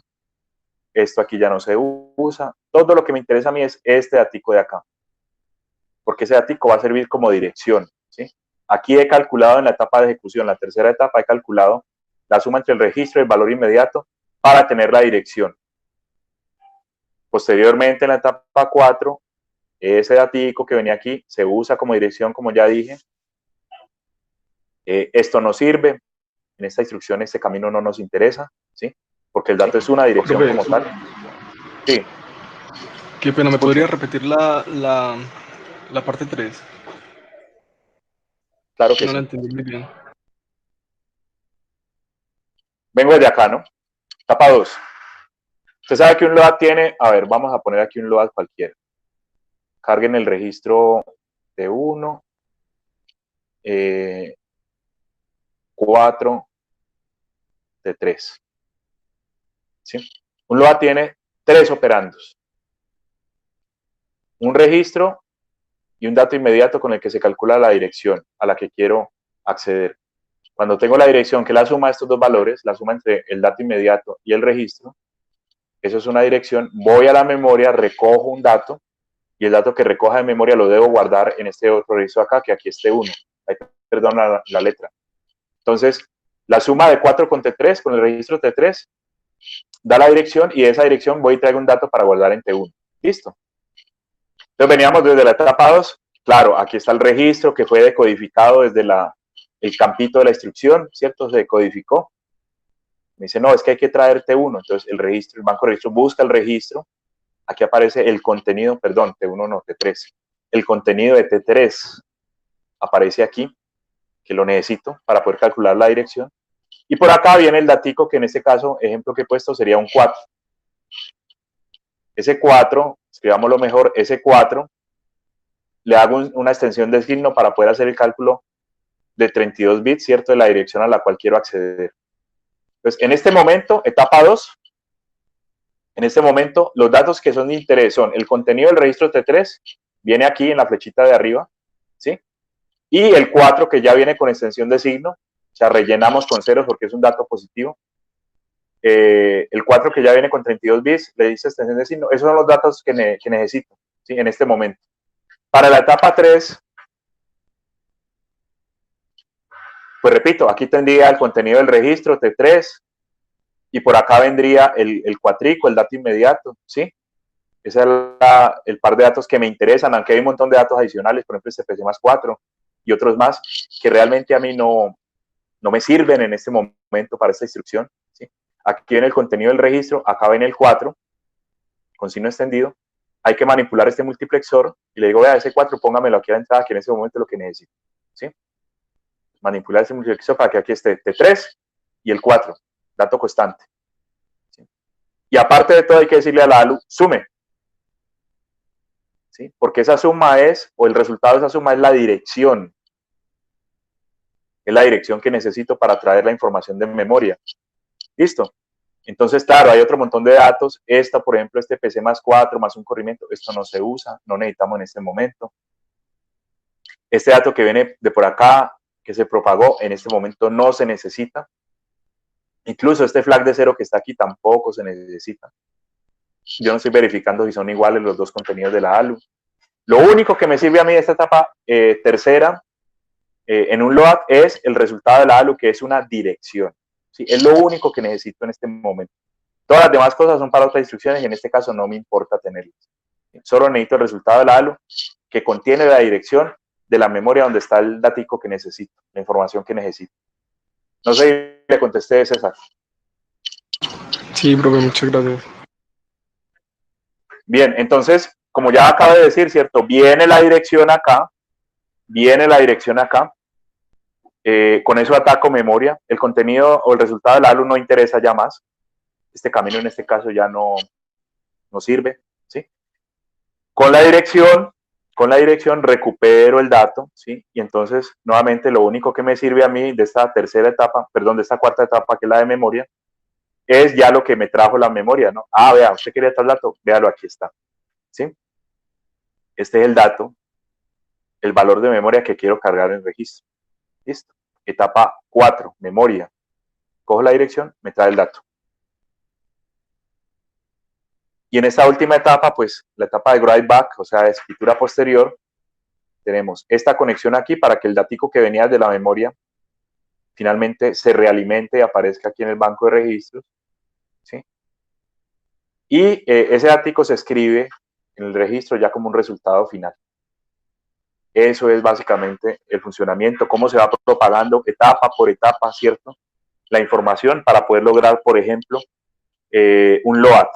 esto aquí ya no se usa, todo lo que me interesa a mí es este datico de acá, porque ese datico va a servir como dirección, ¿sí? Aquí he calculado en la etapa de ejecución, la tercera etapa, he calculado la suma entre el registro y el valor inmediato para tener la dirección. Posteriormente, en la etapa 4, ese datico que venía aquí se usa como dirección, como ya dije. Esto no sirve. En esta instrucción, este camino no nos interesa, ¿sí? Porque el dato es una dirección como tal. Sí. Qué pena, ¿me podría repetir la parte 3? Claro que No la sí. entendí muy bien. Vengo desde acá, ¿no? Etapa 2. Usted sabe que un LOAD tiene, a ver, vamos a poner aquí un LOAD cualquiera. Carguen el registro de 1, 4, de 3. ¿Sí? Un LOAD tiene 3 operandos. Un registro y un dato inmediato con el que se calcula la dirección a la que quiero acceder. Cuando tengo la dirección, que es la suma de estos dos valores, la suma entre el dato inmediato y el registro, eso es una dirección, voy a la memoria, recojo un dato, y el dato que recoja de memoria lo debo guardar en este otro registro acá, que aquí esté 1. Perdón la letra. Entonces, la suma de 4 con T3, con el registro T3, da la dirección, y de esa dirección voy y traigo un dato para guardar en T1. ¿Listo? Entonces veníamos desde la etapa 2, claro, aquí está el registro que fue decodificado desde el campito de la instrucción, ¿cierto? Se decodificó. Me dice, no, es que hay que traer T1, entonces el registro, el banco de registro busca el registro, aquí aparece el contenido, perdón, T1 no, T3, el contenido de T3 aparece aquí, que lo necesito para poder calcular la dirección, y por acá viene el datico que en este caso, ejemplo que he puesto, sería un 4. Ese 4, escribámoslo mejor, ese 4, le hago una extensión de signo para poder hacer el cálculo de 32 bits, ¿cierto? De la dirección a la cual quiero acceder. Entonces, en este momento, etapa 2, en este momento, los datos que son de interés son el contenido del registro T3, viene aquí en la flechita de arriba, ¿sí? Y el 4, que ya viene con extensión de signo, o sea, rellenamos con ceros porque es un dato positivo. El 4 que ya viene con 32 bits, le dice extensión de signo. Esos son los datos que necesito, ¿sí? En este momento. Para la etapa 3, pues repito, aquí tendría el contenido del registro T3 y por acá vendría el cuatrico, el dato inmediato, ¿sí? Ese es el par de datos que me interesan, aunque hay un montón de datos adicionales, por ejemplo, este PC+4 y otros más, que realmente a mí no me sirven en este momento para esta instrucción, ¿sí? Aquí viene el contenido del registro, acá viene el 4, con signo extendido. Hay que manipular este multiplexor y le digo, vea, ese 4 póngamelo aquí a la entrada, que en ese momento es lo que necesito, ¿sí? Manipular ese multiplexor para que aquí esté T3 y el 4, dato constante, ¿sí? Y aparte de todo hay que decirle a la ALU, sume, ¿sí? Porque esa suma es, o el resultado de esa suma es la dirección. Es la dirección que necesito para traer la información de memoria. ¿Listo? Entonces, claro, hay otro montón de datos. Esta, por ejemplo, este PC+4 más un corrimiento, esto no se usa, no necesitamos en este momento. Este dato que viene de por acá, que se propagó, en este momento no se necesita. Incluso este flag de 0 que está aquí tampoco se necesita. Yo no estoy verificando si son iguales los dos contenidos de la ALU. Lo único que me sirve a mí de esta etapa tercera en un load es el resultado de la ALU, que es una dirección. ¿Sí? Es lo único que necesito en este momento. Todas las demás cosas son para otras instrucciones y en este caso no me importa tenerlas. Solo necesito el resultado de la ALU, que contiene la dirección de la memoria donde está el datico que necesito, la información que necesito. No sé si le contesté, César. Sí, profe, muchas gracias. Bien, entonces, como ya acabo de decir, ¿cierto? Viene la dirección acá, con eso ataco memoria, el contenido o el resultado del ALU no interesa ya más, este camino en este caso ya no sirve, ¿sí? Con la dirección recupero el dato, ¿sí? Y entonces, nuevamente, lo único que me sirve a mí de esta tercera etapa, perdón, de esta cuarta etapa, que es la de memoria, es ya lo que me trajo la memoria, ¿no? Ah, vea, usted quería tal dato, véalo, aquí está, ¿sí? Este es el dato, el valor de memoria que quiero cargar en el registro. Listo. Etapa 4, memoria. Cojo la dirección, me trae el dato. Y en esta última etapa, pues, la etapa de write back, o sea, de escritura posterior, tenemos esta conexión aquí para que el datico que venía de la memoria finalmente se realimente y aparezca aquí en el banco de registros, ¿sí? Y ese datico se escribe en el registro ya como un resultado final. Eso es básicamente el funcionamiento, cómo se va propagando etapa por etapa, ¿cierto? La información para poder lograr, por ejemplo, un load,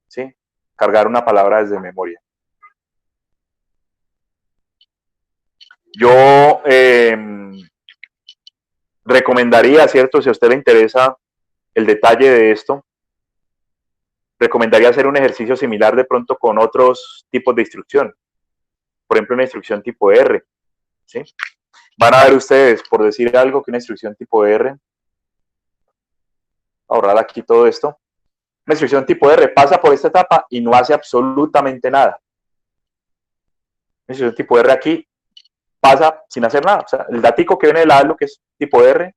¿sí? Cargar una palabra desde memoria. Yo recomendaría, ¿cierto? Si a usted le interesa el detalle de esto, recomendaría hacer un ejercicio similar de pronto con otros tipos de instrucción. Por ejemplo, una instrucción tipo R, ¿sí? Van a ver ustedes, por decir algo, que una instrucción tipo R, ahorrar aquí todo esto, una instrucción tipo R pasa por esta etapa y no hace absolutamente nada. Una instrucción tipo R aquí pasa sin hacer nada. O sea, el datico que viene del ALU, que es tipo R,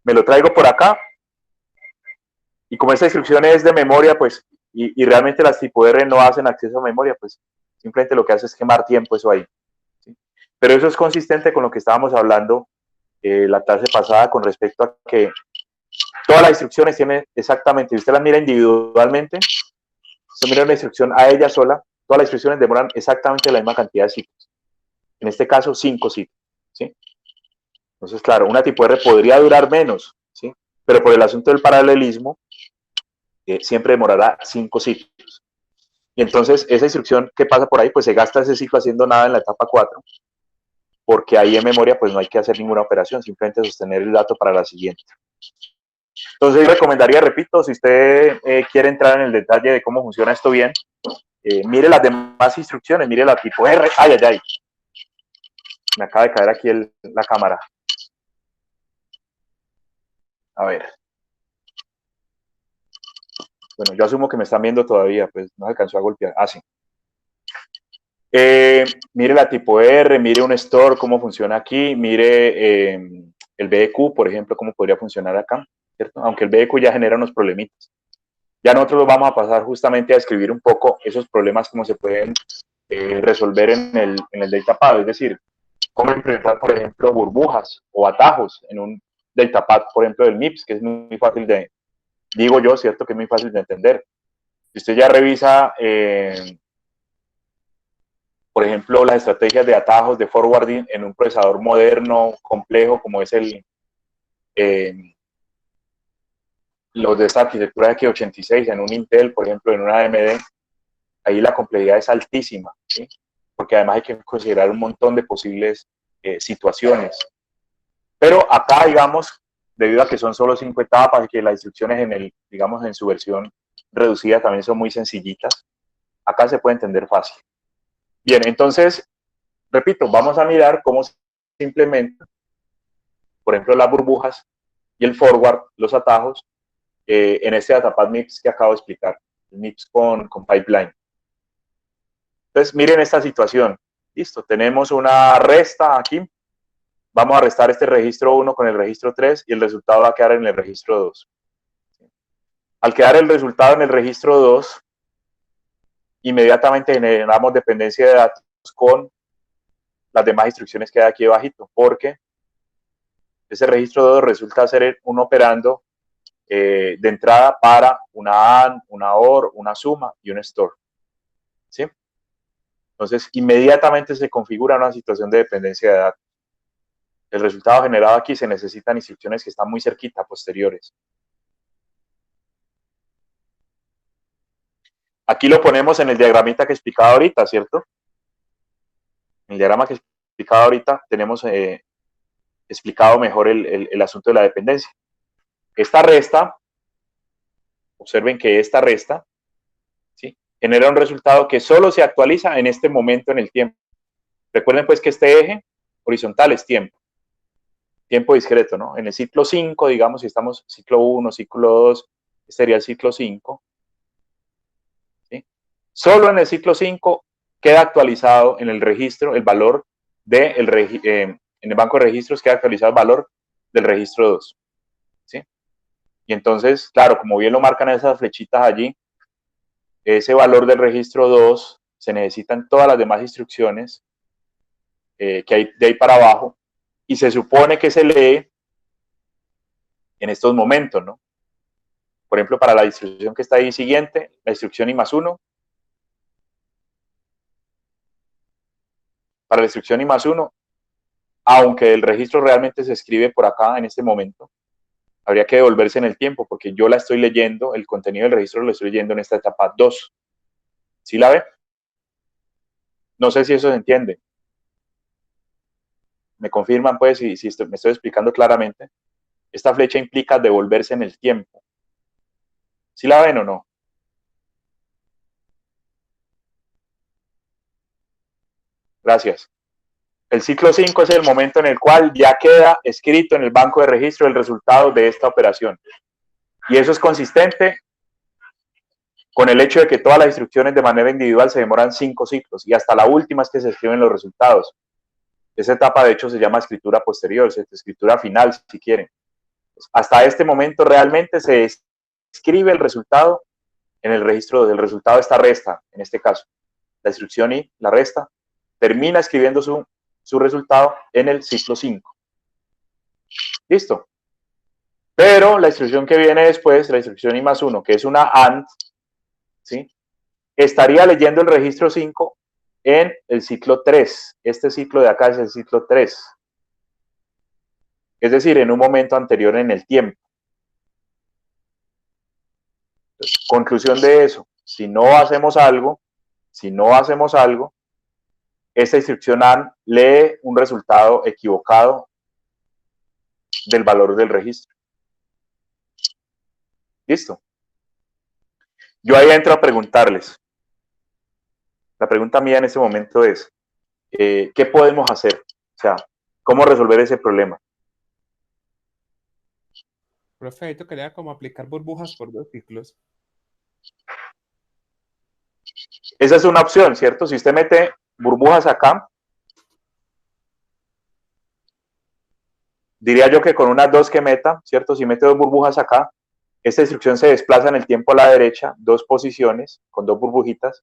me lo traigo por acá, y como esta instrucción es de memoria, pues, y realmente las tipo R no hacen acceso a memoria, pues simplemente lo que hace es quemar tiempo eso ahí, ¿sí? Pero eso es consistente con lo que estábamos hablando la clase pasada con respecto a que todas las instrucciones tienen exactamente, si usted las mira individualmente, usted mira una instrucción a ella sola, todas las instrucciones demoran exactamente la misma cantidad de ciclos. En este caso, 5 ciclos, ¿sí? Entonces, claro, una tipo R podría durar menos, ¿sí? Pero por el asunto del paralelismo, siempre demorará 5 ciclos. Y entonces, esa instrucción que pasa por ahí, pues se gasta ese ciclo haciendo nada en la etapa 4, porque ahí en memoria, pues no hay que hacer ninguna operación, simplemente sostener el dato para la siguiente. Entonces, yo recomendaría, repito, si usted quiere entrar en el detalle de cómo funciona esto bien, mire las demás instrucciones, mire la tipo R. Ay, ay, ay. Me acaba de caer aquí la cámara. A ver. Bueno, yo asumo que me están viendo todavía, pues no se alcanzó a golpear. Ah, sí. Mire la tipo R, mire un store, cómo funciona aquí, mire el BDQ, por ejemplo, cómo podría funcionar acá, ¿cierto? Aunque el BDQ ya genera unos problemitas. Ya nosotros vamos a pasar justamente a describir un poco esos problemas, cómo se pueden resolver en el datapad, es decir, cómo implementar, por ejemplo, burbujas o atajos en un datapad, por ejemplo, del MIPS, que es muy fácil de, digo yo, ¿cierto? Que es muy fácil de entender. Si usted ya revisa, por ejemplo, las estrategias de atajos, de forwarding en un procesador moderno, complejo, como es los de esta arquitectura x86 en un Intel, por ejemplo, en una AMD, ahí la complejidad es altísima, ¿sí? Porque además hay que considerar un montón de posibles situaciones. Pero acá, digamos, debido a que son solo 5 etapas y que las instrucciones digamos, en su versión reducida también son muy sencillitas, acá se puede entender fácil. Bien, entonces, repito, vamos a mirar cómo se implementan, por ejemplo, las burbujas y el forward, los atajos, en este datapad MIPS que acabo de explicar, el MIPS con pipeline. Entonces, miren esta situación. Listo, tenemos una resta aquí. Vamos a restar este registro 1 con el registro 3 y el resultado va a quedar en el registro 2. Al quedar el resultado en el registro 2, inmediatamente generamos dependencia de datos con las demás instrucciones que hay aquí abajito, porque ese registro 2 resulta ser un operando de entrada para una AND, una OR, una suma y un store. ¿Sí? Entonces, inmediatamente se configura una situación de dependencia de datos. El resultado generado aquí se necesitan instrucciones que están muy cerquita, posteriores. Aquí lo ponemos en el diagramita que explicaba ahorita, ¿cierto? En el diagrama que explicaba ahorita tenemos explicado mejor el asunto de la dependencia. Esta resta, observen que esta resta, ¿sí?, genera un resultado que solo se actualiza en este momento en el tiempo. Recuerden pues que este eje horizontal es tiempo discreto, ¿no? En el ciclo 5, digamos, si estamos ciclo 1, ciclo 2, este sería el ciclo 5. ¿Sí? Solo en el ciclo 5 queda actualizado en el registro el valor en el banco de registros queda actualizado el valor del registro 2. ¿Sí? Y entonces, claro, como bien lo marcan esas flechitas allí, ese valor del registro 2 se necesitan todas las demás instrucciones que hay de ahí para abajo, y se supone que se lee en estos momentos, ¿no? Por ejemplo, para la instrucción que está ahí siguiente, la instrucción I+1, para la instrucción I+1, aunque el registro realmente se escribe por acá en este momento, habría que devolverse en el tiempo, porque yo la estoy leyendo, el contenido del registro lo estoy leyendo en esta etapa 2. ¿Sí la ve? No sé si eso se entiende. Me confirman, pues, si me estoy explicando claramente. Esta flecha implica devolverse en el tiempo. ¿Sí la ven o no? Gracias. El ciclo 5 es el momento en el cual ya queda escrito en el banco de registro el resultado de esta operación. Y eso es consistente con el hecho de que todas las instrucciones de manera individual se demoran 5 ciclos y hasta la última es que se escriben los resultados. Esa etapa, de hecho, se llama escritura posterior, escritura final, si quieren. Hasta este momento realmente se escribe el resultado en el registro del resultado de esta resta, en este caso. La instrucción y la resta termina escribiendo su resultado en el ciclo 5. ¿Listo? Pero la instrucción que viene después, la instrucción I+1, que es una AND, ¿sí?, estaría leyendo el registro 5 en el ciclo 3. Este ciclo de acá es el ciclo 3. Es decir, en un momento anterior en el tiempo. Entonces, conclusión de eso, si no hacemos algo, esta instrucción AND lee un resultado equivocado del valor del registro. ¿Listo? Yo ahí entro a preguntarles. La pregunta mía en este momento es, ¿qué podemos hacer? O sea, ¿cómo resolver ese problema? Profe, esto quería como aplicar burbujas por 2 ciclos. Esa es una opción, ¿cierto? Si usted mete burbujas acá, diría yo que con unas 2 que meta, ¿cierto? Si mete 2 burbujas acá, esta instrucción se desplaza en el tiempo a la derecha, 2 posiciones, con 2 burbujitas,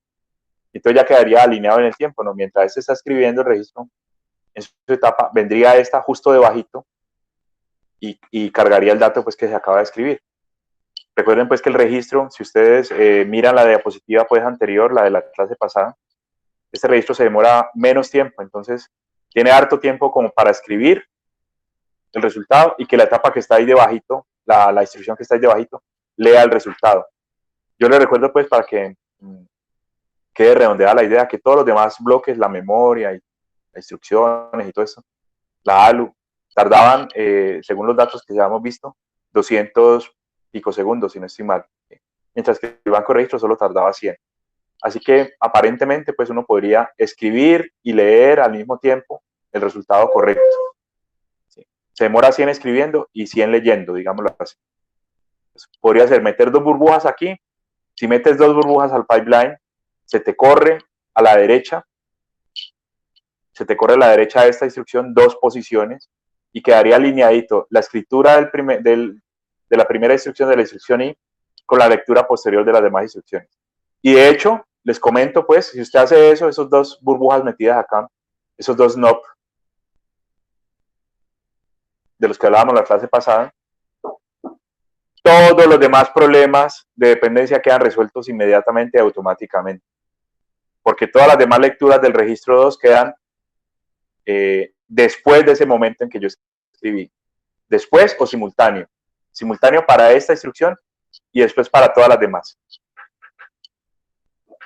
y entonces ya quedaría alineado en el tiempo, ¿no? Mientras este está escribiendo el registro, en su etapa, vendría esta justo debajito y cargaría el dato pues que se acaba de escribir. Recuerden pues que el registro, si ustedes miran la diapositiva pues anterior, la de la clase pasada, este registro se demora menos tiempo, entonces tiene harto tiempo como para escribir el resultado y que la etapa que está ahí debajito, la instrucción que está ahí debajito, lea el resultado. Yo les recuerdo pues para que quede redondeada la idea que todos los demás bloques, la memoria y las instrucciones y todo eso, la ALU, tardaban, según los datos que ya hemos visto, 200 picosegundos, si no estoy mal, mientras que el banco de registro solo tardaba 100. Así que aparentemente pues uno podría escribir y leer al mismo tiempo el resultado correcto. ¿Sí? Se demora 100 escribiendo y 100 leyendo, digámoslo así. Pues podría ser meter 2 burbujas aquí. Si metes 2 burbujas al pipeline, se te corre a la derecha de esta instrucción 2 posiciones y quedaría alineadito la escritura de la primera instrucción de la instrucción I con la lectura posterior de las demás instrucciones. Y de hecho, les comento, pues, si usted hace eso, esos dos burbujas metidas acá, esos dos NOP, de los que hablábamos la clase pasada, todos los demás problemas de dependencia quedan resueltos inmediatamente y automáticamente. Porque todas las demás lecturas del registro 2 quedan después de ese momento en que yo escribí. Después o simultáneo. Simultáneo para esta instrucción y después para todas las demás.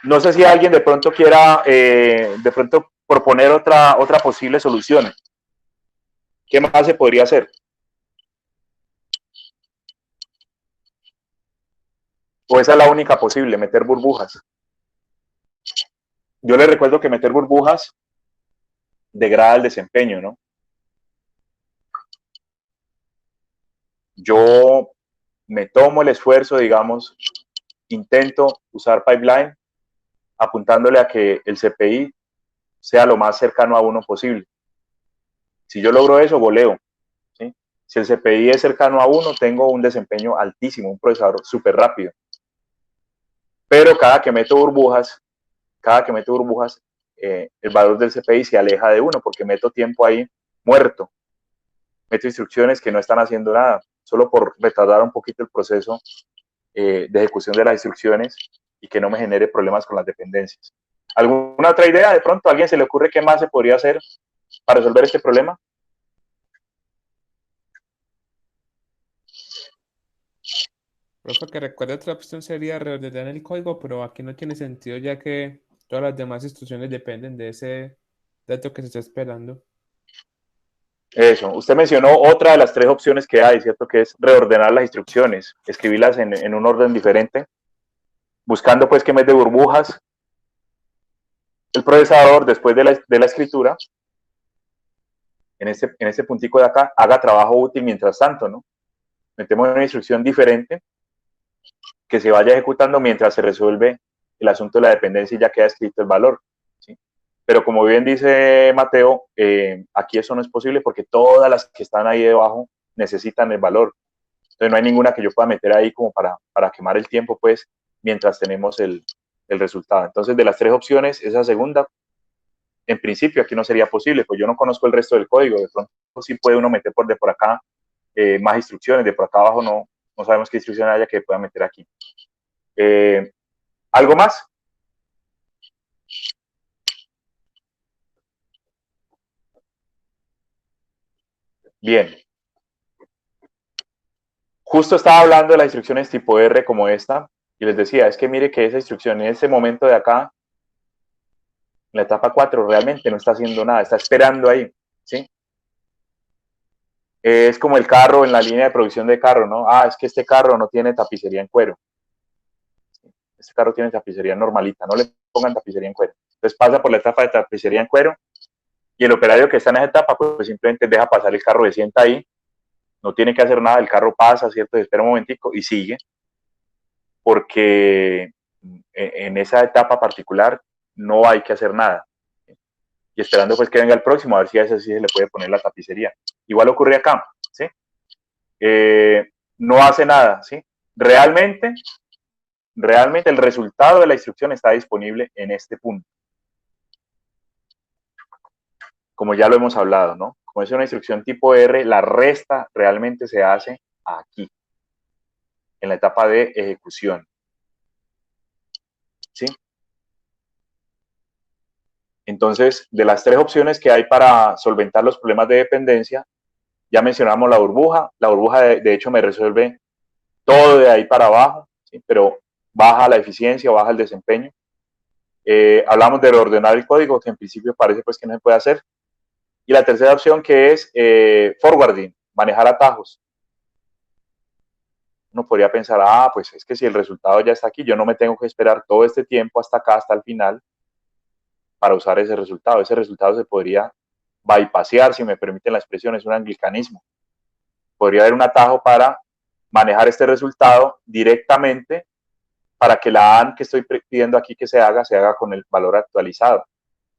No sé si alguien de pronto quiera de pronto proponer otra posible solución. ¿Qué más se podría hacer? ¿O esa es la única posible, meter burbujas? Yo les recuerdo que meter burbujas degrada el desempeño, ¿no? Yo me tomo el esfuerzo, digamos, intento usar pipeline apuntándole a que el CPI sea lo más cercano a 1 posible. Si yo logro eso, voleo. ¿Sí? Si el CPI es cercano a 1, tengo un desempeño altísimo, un procesador súper rápido. Pero cada que meto burbujas, el valor del CPI se aleja de 1 porque meto tiempo ahí muerto. Meto instrucciones que no están haciendo nada, solo por retardar un poquito el proceso de ejecución de las instrucciones y que no me genere problemas con las dependencias. ¿Alguna otra idea? De pronto, ¿a alguien se le ocurre qué más se podría hacer para resolver este problema? Profe, que recuerda otra opción sería reordenar el código, pero aquí no tiene sentido ya que todas las demás instrucciones dependen de ese dato que se está esperando. Eso, usted mencionó otra de las 3 opciones que hay, ¿cierto? Que es reordenar las instrucciones, escribirlas en un orden diferente, buscando pues que en vez de burbujas, el procesador después de la escritura, en este puntico de acá, haga trabajo útil mientras tanto, ¿no? Metemos una instrucción diferente que se vaya ejecutando mientras se resuelve el asunto de la dependencia y ya queda escrito el valor, ¿sí? Pero como bien dice Mateo, aquí eso no es posible porque todas las que están ahí debajo necesitan el valor. Entonces no hay ninguna que yo pueda meter ahí como para quemar el tiempo, pues, mientras tenemos el resultado. Entonces, de las 3 opciones, esa segunda, en principio aquí no sería posible, pues yo no conozco el resto del código. De pronto sí puede uno meter por acá más instrucciones, de por acá abajo no sabemos qué instrucción haya que pueda meter aquí. ¿Algo más? Bien. Justo estaba hablando de las instrucciones tipo R como esta, y les decía, es que mire que esa instrucción en ese momento de acá, en la etapa 4, realmente no está haciendo nada, está esperando ahí, ¿sí? Es como el carro en la línea de producción de carro, ¿no? Ah, es que este carro no tiene tapicería en cuero. Este carro tiene tapicería normalita, no le pongan tapicería en cuero. Entonces pasa por la etapa de tapicería en cuero y el operario que está en esa etapa pues simplemente deja pasar el carro, se sienta ahí, no tiene que hacer nada, el carro pasa, ¿cierto? Se espera un momentico y sigue, porque en esa etapa particular no hay que hacer nada. Y esperando pues que venga el próximo, a ver si a ese sí se le puede poner la tapicería. Igual ocurre acá, ¿sí? No hace nada, ¿sí? Realmente el resultado de la instrucción está disponible en este punto. Como ya lo hemos hablado, ¿no? Como es una instrucción tipo R, la resta realmente se hace aquí, en la etapa de ejecución. ¿Sí? Entonces, de las 3 opciones que hay para solventar los problemas de dependencia, ya mencionamos la burbuja de hecho me resuelve todo de ahí para abajo, ¿sí? Pero baja la eficiencia, baja el desempeño. Hablamos de reordenar el código, que en principio parece pues que no se puede hacer. Y la tercera opción que es forwarding, manejar atajos. Uno podría pensar, pues es que si el resultado ya está aquí, yo no me tengo que esperar todo este tiempo hasta acá, hasta el final, para usar ese resultado. Ese resultado se podría bypassear, si me permiten la expresión, es un anglicanismo. Podría haber un atajo para manejar este resultado directamente para que la AND que estoy pidiendo aquí que se haga con el valor actualizado.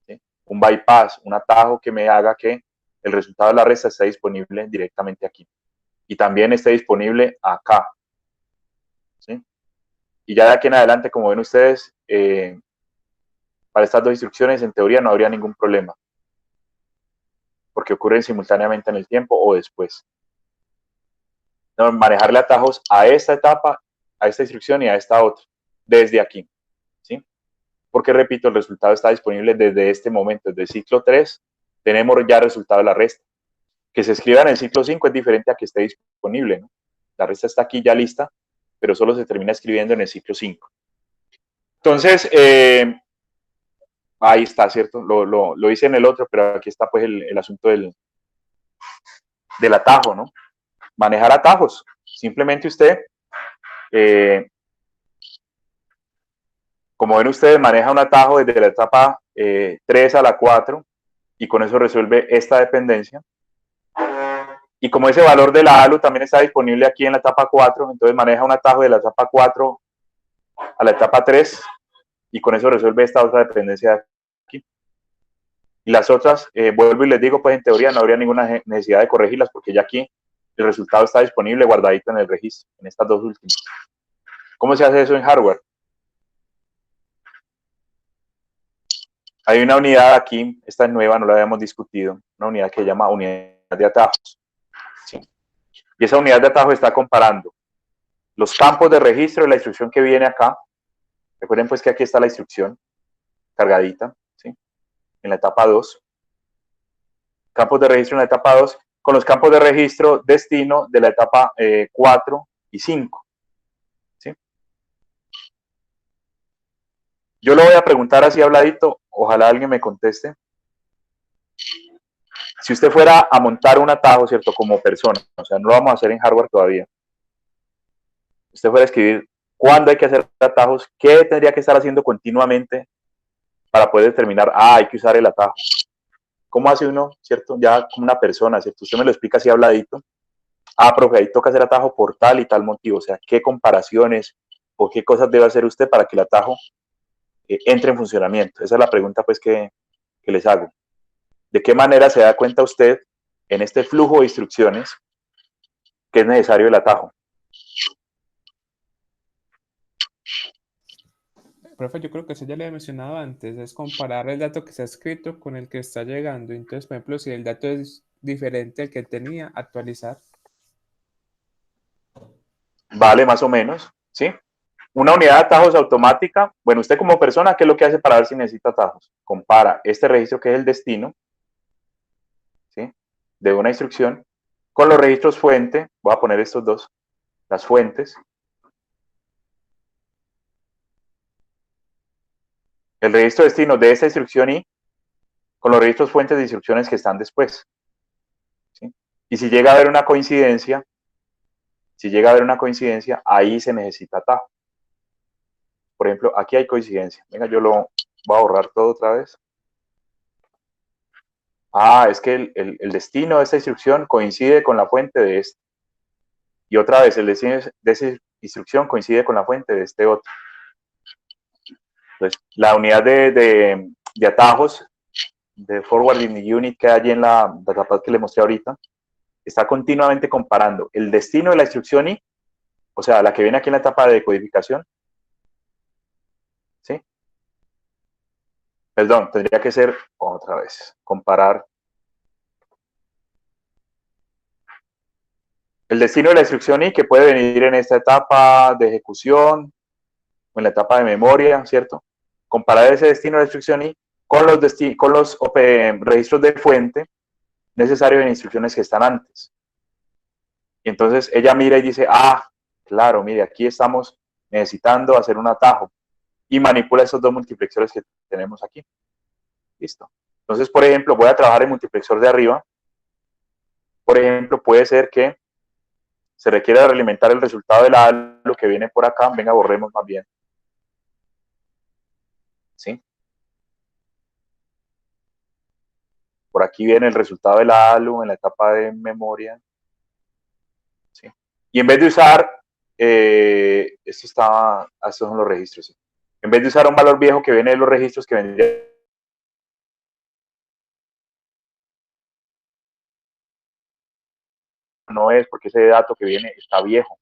¿Sí? Un bypass, un atajo que me haga que el resultado de la resta esté disponible directamente aquí. Y también esté disponible acá. ¿Sí? Y ya de aquí en adelante, como ven ustedes, para estas dos instrucciones en teoría no habría ningún problema, porque ocurren simultáneamente en el tiempo o después. No, manejarle atajos a esta etapa, a esta instrucción y a esta otra, desde aquí, ¿sí? Porque repito, el resultado está disponible desde este momento, desde el ciclo 3, tenemos ya el resultado de la resta. Que se escriba en el ciclo 5 es diferente a que esté disponible, ¿no? La resta está aquí ya lista, pero solo se termina escribiendo en el ciclo 5. Entonces, ahí está, ¿cierto? Lo hice en el otro, pero aquí está pues el asunto del atajo, ¿no? Manejar atajos. Simplemente usted, como ven ustedes, maneja un atajo desde la etapa 3 a la 4 y con eso resuelve esta dependencia. Y como ese valor de la ALU también está disponible aquí en la etapa 4, entonces maneja un atajo de la etapa 4 a la etapa 3 y con eso resuelve esta otra dependencia de aquí. Y las otras, vuelvo y les digo, pues en teoría no habría ninguna necesidad de corregirlas porque ya aquí el resultado está disponible guardadito en el registro, en estas dos últimas. ¿Cómo se hace eso en hardware? Hay una unidad aquí, esta es nueva, no la habíamos discutido, una unidad que se llama unidad de atajos. ¿Sí? Y esa unidad de atajos está comparando los campos de registro de la instrucción que viene acá. Recuerden pues que aquí está la instrucción cargadita, ¿sí? En la etapa 2. Campos de registro en la etapa 2 con los campos de registro destino de la etapa 4 y 5. ¿Sí? Yo lo voy a preguntar así habladito, ojalá alguien me conteste. Si usted fuera a montar un atajo, ¿cierto? Como persona, o sea, no lo vamos a hacer en hardware todavía. Usted fuera a escribir cuándo hay que hacer atajos, qué tendría que estar haciendo continuamente para poder determinar, hay que usar el atajo. ¿Cómo hace uno, cierto? Ya como una persona, ¿cierto? Usted me lo explica así habladito. Profe, ahí toca hacer atajo por tal y tal motivo. O sea, ¿qué comparaciones o qué cosas debe hacer usted para que el atajo entre en funcionamiento? Esa es la pregunta, pues, que les hago. ¿De qué manera se da cuenta usted en este flujo de instrucciones que es necesario el atajo? Profe, yo creo que eso ya le he mencionado antes, es comparar el dato que se ha escrito con el que está llegando. Entonces, por ejemplo, si el dato es diferente al que tenía, actualizar. Vale, más o menos, ¿sí? Una unidad de atajos automática, bueno, usted como persona, ¿qué es lo que hace para ver si necesita atajos? Compara este registro que es el destino, ¿sí? De una instrucción con los registros fuente, voy a poner estos dos, las fuentes. El registro destino de esta instrucción y con los registros fuentes de instrucciones que están después. ¿Sí? Y si llega a haber una coincidencia, ahí se necesita atajo. Por ejemplo, aquí hay coincidencia. Venga, yo lo voy a borrar todo otra vez. Es que el destino de esta instrucción coincide con la fuente de este. Y otra vez, el destino de esa instrucción coincide con la fuente de este otro. Entonces, la unidad de atajos de forwarding unit que hay allí en la database que le mostré ahorita, está continuamente comparando el destino de la instrucción y, o sea, la que viene aquí en la etapa de decodificación, ¿sí? Perdón, tendría que ser otra vez, comparar el destino de la instrucción y que puede venir en esta etapa de ejecución o en la etapa de memoria, ¿cierto? Comparar ese destino de la instrucción y con los registros de fuente necesarios en instrucciones que están antes. Y entonces ella mira y dice, claro, mire, aquí estamos necesitando hacer un atajo y manipula esos dos multiplexores que tenemos aquí. Listo. Entonces, por ejemplo, voy a trabajar en multiplexor de arriba. Por ejemplo, puede ser que se requiera realimentar el resultado de lo que viene por acá. Venga, borremos más bien. ¿Sí? Por aquí viene el resultado de la ALU en la etapa de memoria. ¿Sí? Y en vez de usar, estos son los registros. ¿Sí? En vez de usar un valor viejo que viene de los registros que vendría no es porque ese dato que viene está viejo.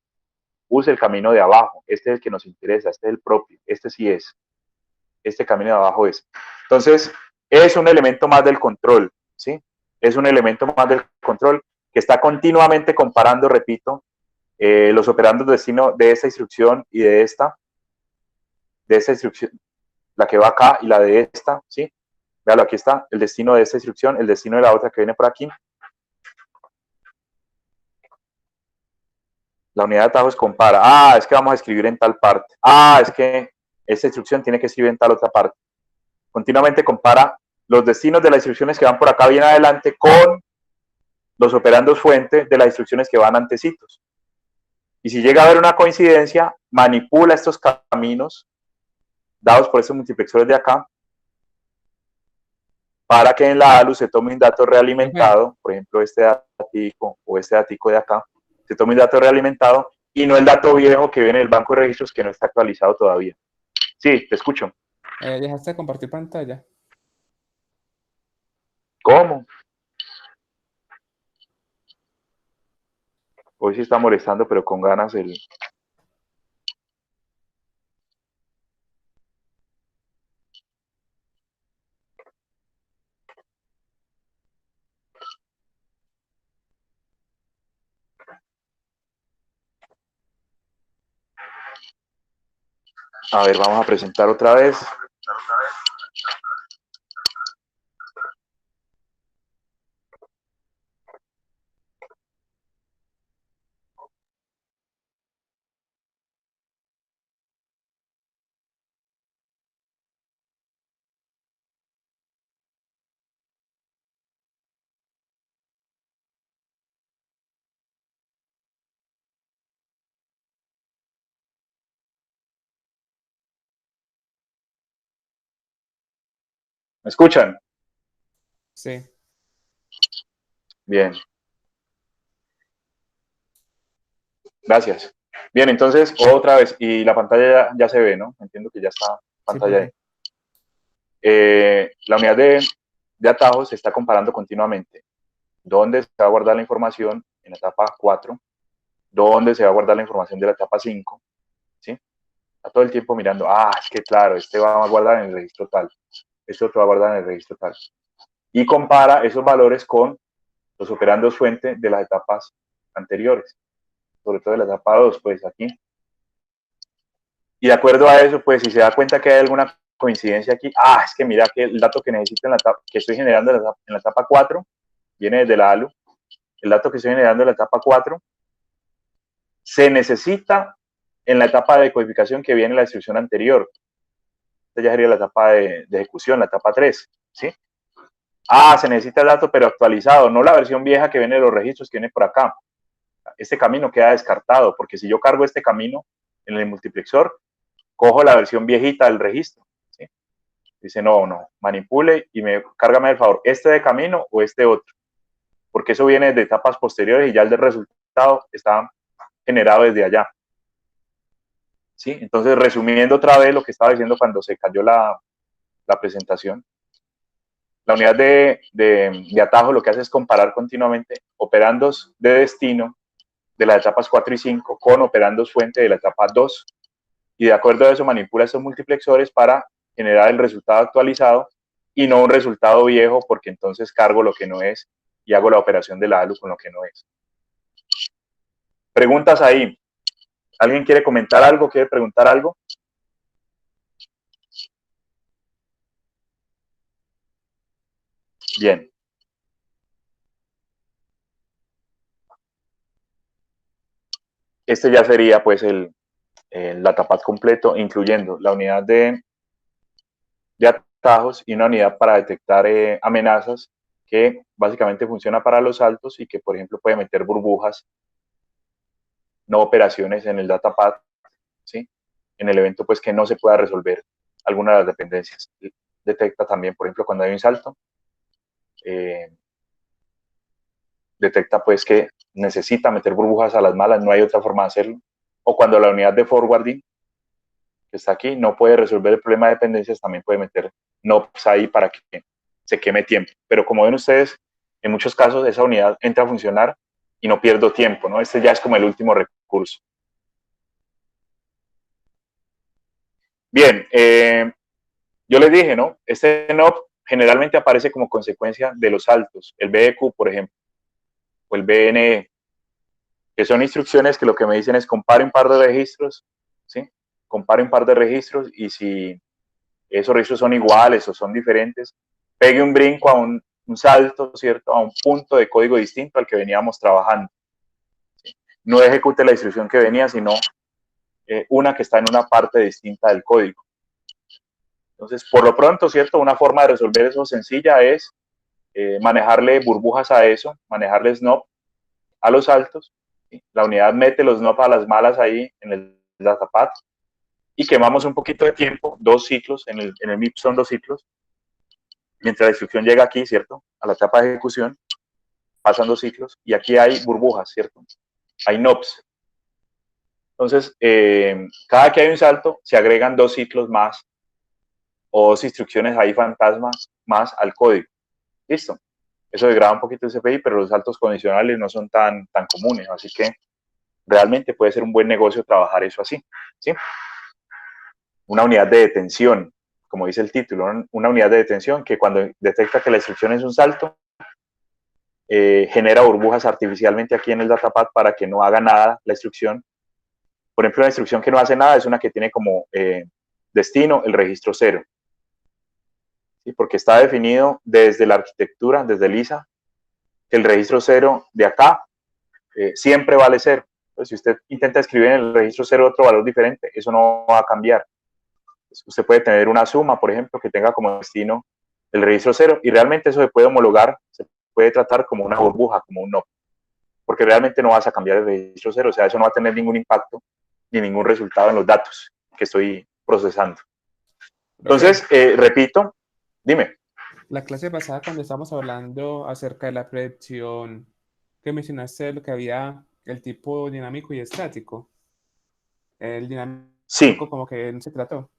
use el camino de abajo, este es el que nos interesa, este es el propio, este sí es, este camino de abajo es. Entonces, es un elemento más del control, ¿sí? Es un elemento más del control que está continuamente comparando, repito, los operandos de destino de esta instrucción y de esta instrucción, la que va acá y la de esta, ¿sí? Véalo, aquí está el destino de esta instrucción, el destino de la otra que viene por aquí. La unidad de atajos compara. Ah, es que vamos a escribir en tal parte. Ah, es que esta instrucción tiene que escribir en tal otra parte. Continuamente compara los destinos de las instrucciones que van por acá bien adelante con los operandos fuente de las instrucciones que van antecitos. Y si llega a haber una coincidencia, manipula estos caminos dados por estos multiplexores de acá para que en la ALU se tome un dato realimentado, por ejemplo este datico o este datico de acá, se tome un dato realimentado y no el dato viejo que viene del banco de registros que no está actualizado todavía. Sí, te escucho. ¿Dejaste de compartir pantalla? ¿Cómo? Hoy sí está molestando, pero con ganas el... A ver, vamos a presentar otra vez. ¿Me escuchan? Sí. Bien. Gracias. Bien, entonces, otra vez, y la pantalla ya se ve, ¿no? Entiendo que ya está pantalla Sí, ahí. La unidad de atajos se está comparando continuamente. ¿Dónde se va a guardar la información en la etapa 4? ¿Dónde se va a guardar la información de la etapa 5? ¿Sí? Está todo el tiempo mirando, es que claro, este va a guardar en el registro tal, este otro va a guardar en el registro tal. Y compara esos valores con los operandos fuente de las etapas anteriores, sobre todo de la etapa 2, pues aquí. Y de acuerdo a eso, pues si se da cuenta que hay alguna coincidencia aquí, es que mira que el dato que necesito que estoy generando en la etapa 4 viene desde la ALU, el dato que estoy generando en la etapa 4 se necesita en la etapa de codificación que viene en la instrucción anterior. Esta ya sería la etapa de ejecución, la etapa 3, ¿sí? Se necesita el dato pero actualizado, no la versión vieja que viene de los registros que viene por acá. Este camino queda descartado, porque si yo cargo este camino en el multiplexor, cojo la versión viejita del registro, ¿sí? Dice, no, manipule y cárgame el favor, este de camino o este otro, porque eso viene de etapas posteriores y ya el del resultado está generado desde allá. ¿Sí? Entonces, resumiendo otra vez lo que estaba diciendo cuando se cayó la presentación, la unidad de atajo lo que hace es comparar continuamente operandos de destino de las etapas 4 y 5 con operandos fuente de la etapa 2, y de acuerdo a eso manipula estos multiplexores para generar el resultado actualizado y no un resultado viejo, porque entonces cargo lo que no es y hago la operación de la ALU con lo que no es. Preguntas ahí. ¿Alguien quiere comentar algo? ¿Quiere preguntar algo? Bien. Este ya sería pues el datapad completo, incluyendo la unidad de atajos y una unidad para detectar amenazas, que básicamente funciona para los saltos y que, por ejemplo, puede meter burbujas, no operaciones en el datapad, ¿sí? En el evento, pues, que no se pueda resolver alguna de las dependencias. Detecta también, por ejemplo, cuando hay un salto, detecta, pues, que necesita meter burbujas a las malas, no hay otra forma de hacerlo. O cuando la unidad de forwarding, que está aquí, no puede resolver el problema de dependencias, también puede meter NOPs ahí para que se queme tiempo. Pero como ven ustedes, en muchos casos esa unidad entra a funcionar y no pierdo tiempo, ¿no? Este ya es como el último recurso. Bien, yo les dije, ¿no? Este NOP generalmente aparece como consecuencia de los saltos, el BEQ, por ejemplo, o el BNE, que son instrucciones que lo que me dicen es compare un par de registros, ¿sí? Compare un par de registros y si esos registros son iguales o son diferentes, pegue un brinco a un salto, ¿cierto? A un punto de código distinto al que veníamos trabajando. ¿Sí? No ejecute la instrucción que venía, sino una que está en una parte distinta del código. Entonces, por lo pronto, ¿cierto? Una forma de resolver eso sencilla es manejarle burbujas a eso, manejarle snop a los saltos. ¿Sí? La unidad mete los snop a las malas ahí en el datapad y quemamos un poquito de tiempo, 2 ciclos, en el MIP son 2 ciclos, mientras la instrucción llega aquí, ¿cierto? A la etapa de ejecución, pasan 2 ciclos y aquí hay burbujas, ¿cierto? Hay NOPs. Entonces, cada que hay un salto, se agregan 2 ciclos más o 2 instrucciones ahí fantasmas más al código. Listo. Eso degrada un poquito el CPI, pero los saltos condicionales no son tan comunes, así que realmente puede ser un buen negocio trabajar eso así, ¿sí? Una unidad de detención, como dice el título, una unidad de detención que cuando detecta que la instrucción es un salto, genera burbujas artificialmente aquí en el datapad para que no haga nada la instrucción. Por ejemplo, una instrucción que no hace nada es una que tiene como destino el registro 0. ¿Sí? Porque está definido desde la arquitectura, desde Lisa, que el registro 0 de acá siempre vale 0. Entonces, si usted intenta escribir en el registro 0 otro valor diferente, eso no va a cambiar. Entonces, usted puede tener una suma, por ejemplo, que tenga como destino el registro 0 y realmente eso se puede homologar, se puede tratar como una burbuja, como un no, porque realmente no vas a cambiar el registro 0, o sea, eso no va a tener ningún impacto ni ningún resultado en los datos que estoy procesando. Entonces, repito, dime. La clase pasada, cuando estábamos hablando acerca de la predicción, que mencionaste lo que había el tipo dinámico y estático. El dinámico Sí, como que no se trató.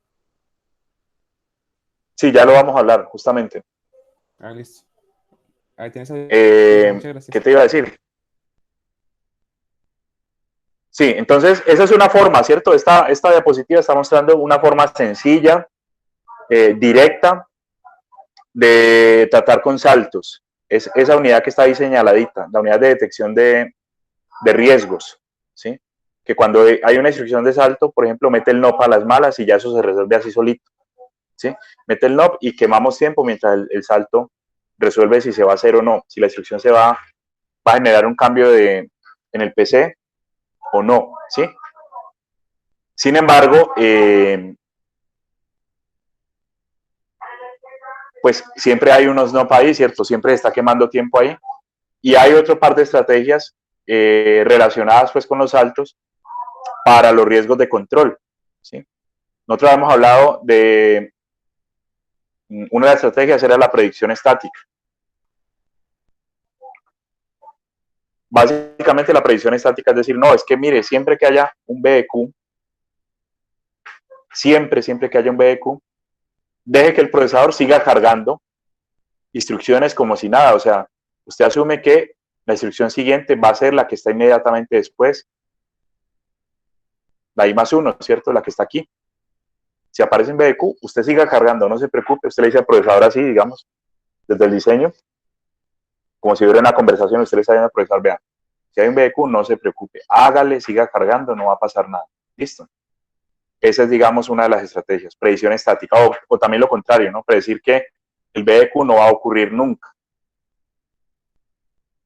sí, ya lo vamos a hablar, justamente. Ah, listo. Ahí tienes muchas gracias. ¿Qué te iba a decir? Sí, entonces esa es una forma, ¿cierto? Esta diapositiva está mostrando una forma sencilla, directa, de tratar con saltos. Es esa unidad que está ahí señaladita, la unidad de detección de riesgos, ¿sí? Que cuando hay una instrucción de salto, por ejemplo, mete el NOP a las malas y ya eso se resuelve así solito, ¿sí? Mete el NOP y quemamos tiempo mientras el salto resuelve si se va a hacer o no, si la instrucción se va a generar un cambio en el PC o no, ¿sí? Sin embargo, pues siempre hay unos NOP ahí, ¿cierto? Siempre está quemando tiempo ahí. Y hay otro par de estrategias relacionadas pues con los saltos para los riesgos de control, ¿sí? Nosotros hemos hablado de una de las estrategias era la predicción estática. Básicamente la predicción estática es decir, no, es que mire, siempre que haya un BEQ, siempre que haya un BEQ, deje que el procesador siga cargando instrucciones como si nada, o sea, usted asume que la instrucción siguiente va a ser la que está inmediatamente después, la I+1, ¿cierto? La que está aquí. Si aparece en BDQ, usted siga cargando, no se preocupe, usted le dice al procesador así, digamos, desde el diseño, como si hubiera una conversación, usted le está diciendo al procesador, vea, si hay un BDQ, no se preocupe, hágale, siga cargando, no va a pasar nada. ¿Listo? Esa es, digamos, una de las estrategias, predicción estática, o también lo contrario, ¿no? Predecir que el BDQ no va a ocurrir nunca.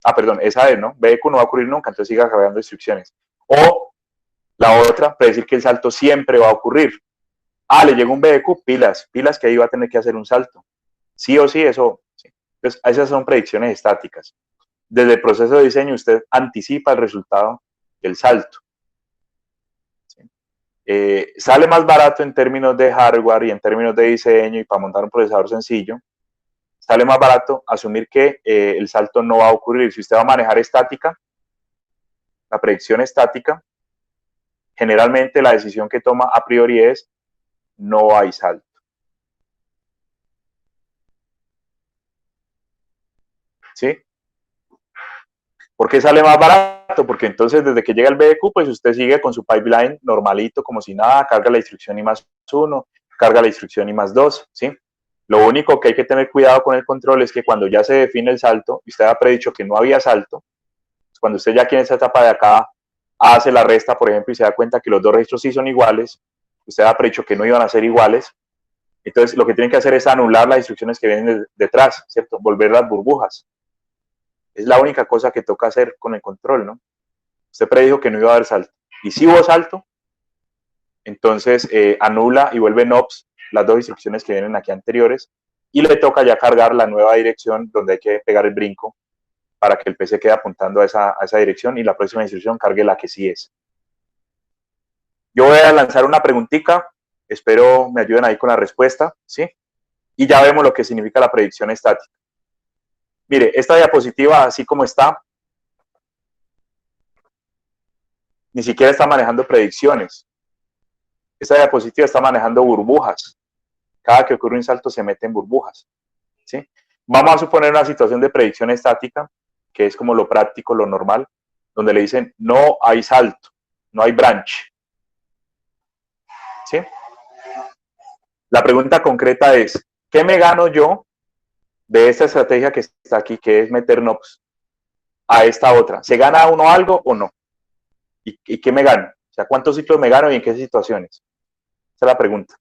Ah, perdón, esa es, ¿no? BDQ no va a ocurrir nunca, entonces siga cargando instrucciones. O la otra, predecir que el salto siempre va a ocurrir. Ah, le llegó un BDQ, pilas que ahí va a tener que hacer un salto. Sí o sí, eso. Sí. Entonces, esas son predicciones estáticas. Desde el proceso de diseño, usted anticipa el resultado del salto. ¿Sí? Sale más barato en términos de hardware y en términos de diseño y para montar un procesador sencillo. Sale más barato asumir que el salto no va a ocurrir. Si usted va a manejar estática, la predicción estática, generalmente la decisión que toma a priori es no hay salto. ¿Sí? ¿Por qué sale más barato? Porque entonces desde que llega el BDQ, pues usted sigue con su pipeline normalito, como si nada, carga la instrucción I+1, carga la instrucción I+2, ¿sí? Lo único que hay que tener cuidado con el control es que cuando ya se define el salto, y usted ha predicho que no había salto, cuando usted ya aquí en esta etapa de acá hace la resta, por ejemplo, y se da cuenta que los dos registros sí son iguales, usted ha predicho que no iban a ser iguales, entonces lo que tienen que hacer es anular las instrucciones que vienen detrás, ¿cierto? Volver las burbujas. Es la única cosa que toca hacer con el control, ¿no? Usted predijo que no iba a haber salto. Y si hubo salto, entonces anula y vuelve NOPS las dos instrucciones que vienen aquí anteriores y le toca ya cargar la nueva dirección donde hay que pegar el brinco para que el PC quede apuntando a esa dirección y la próxima instrucción cargue la que sí es. Yo voy a lanzar una preguntita, espero me ayuden ahí con la respuesta, ¿sí? Y ya vemos lo que significa la predicción estática. Mire, esta diapositiva, así como está, ni siquiera está manejando predicciones. Esta diapositiva está manejando burbujas. Cada que ocurre un salto se mete en burbujas, ¿sí? Vamos a suponer una situación de predicción estática, que es como lo práctico, lo normal, donde le dicen no hay salto, no hay branch, ¿sí? La pregunta concreta es, ¿qué me gano yo de esta estrategia que está aquí, que es meter NOPS, a esta otra? ¿Se gana uno algo o no? ¿Y qué me gano? O sea, ¿cuántos ciclos me gano y en qué situaciones? Esa es la pregunta.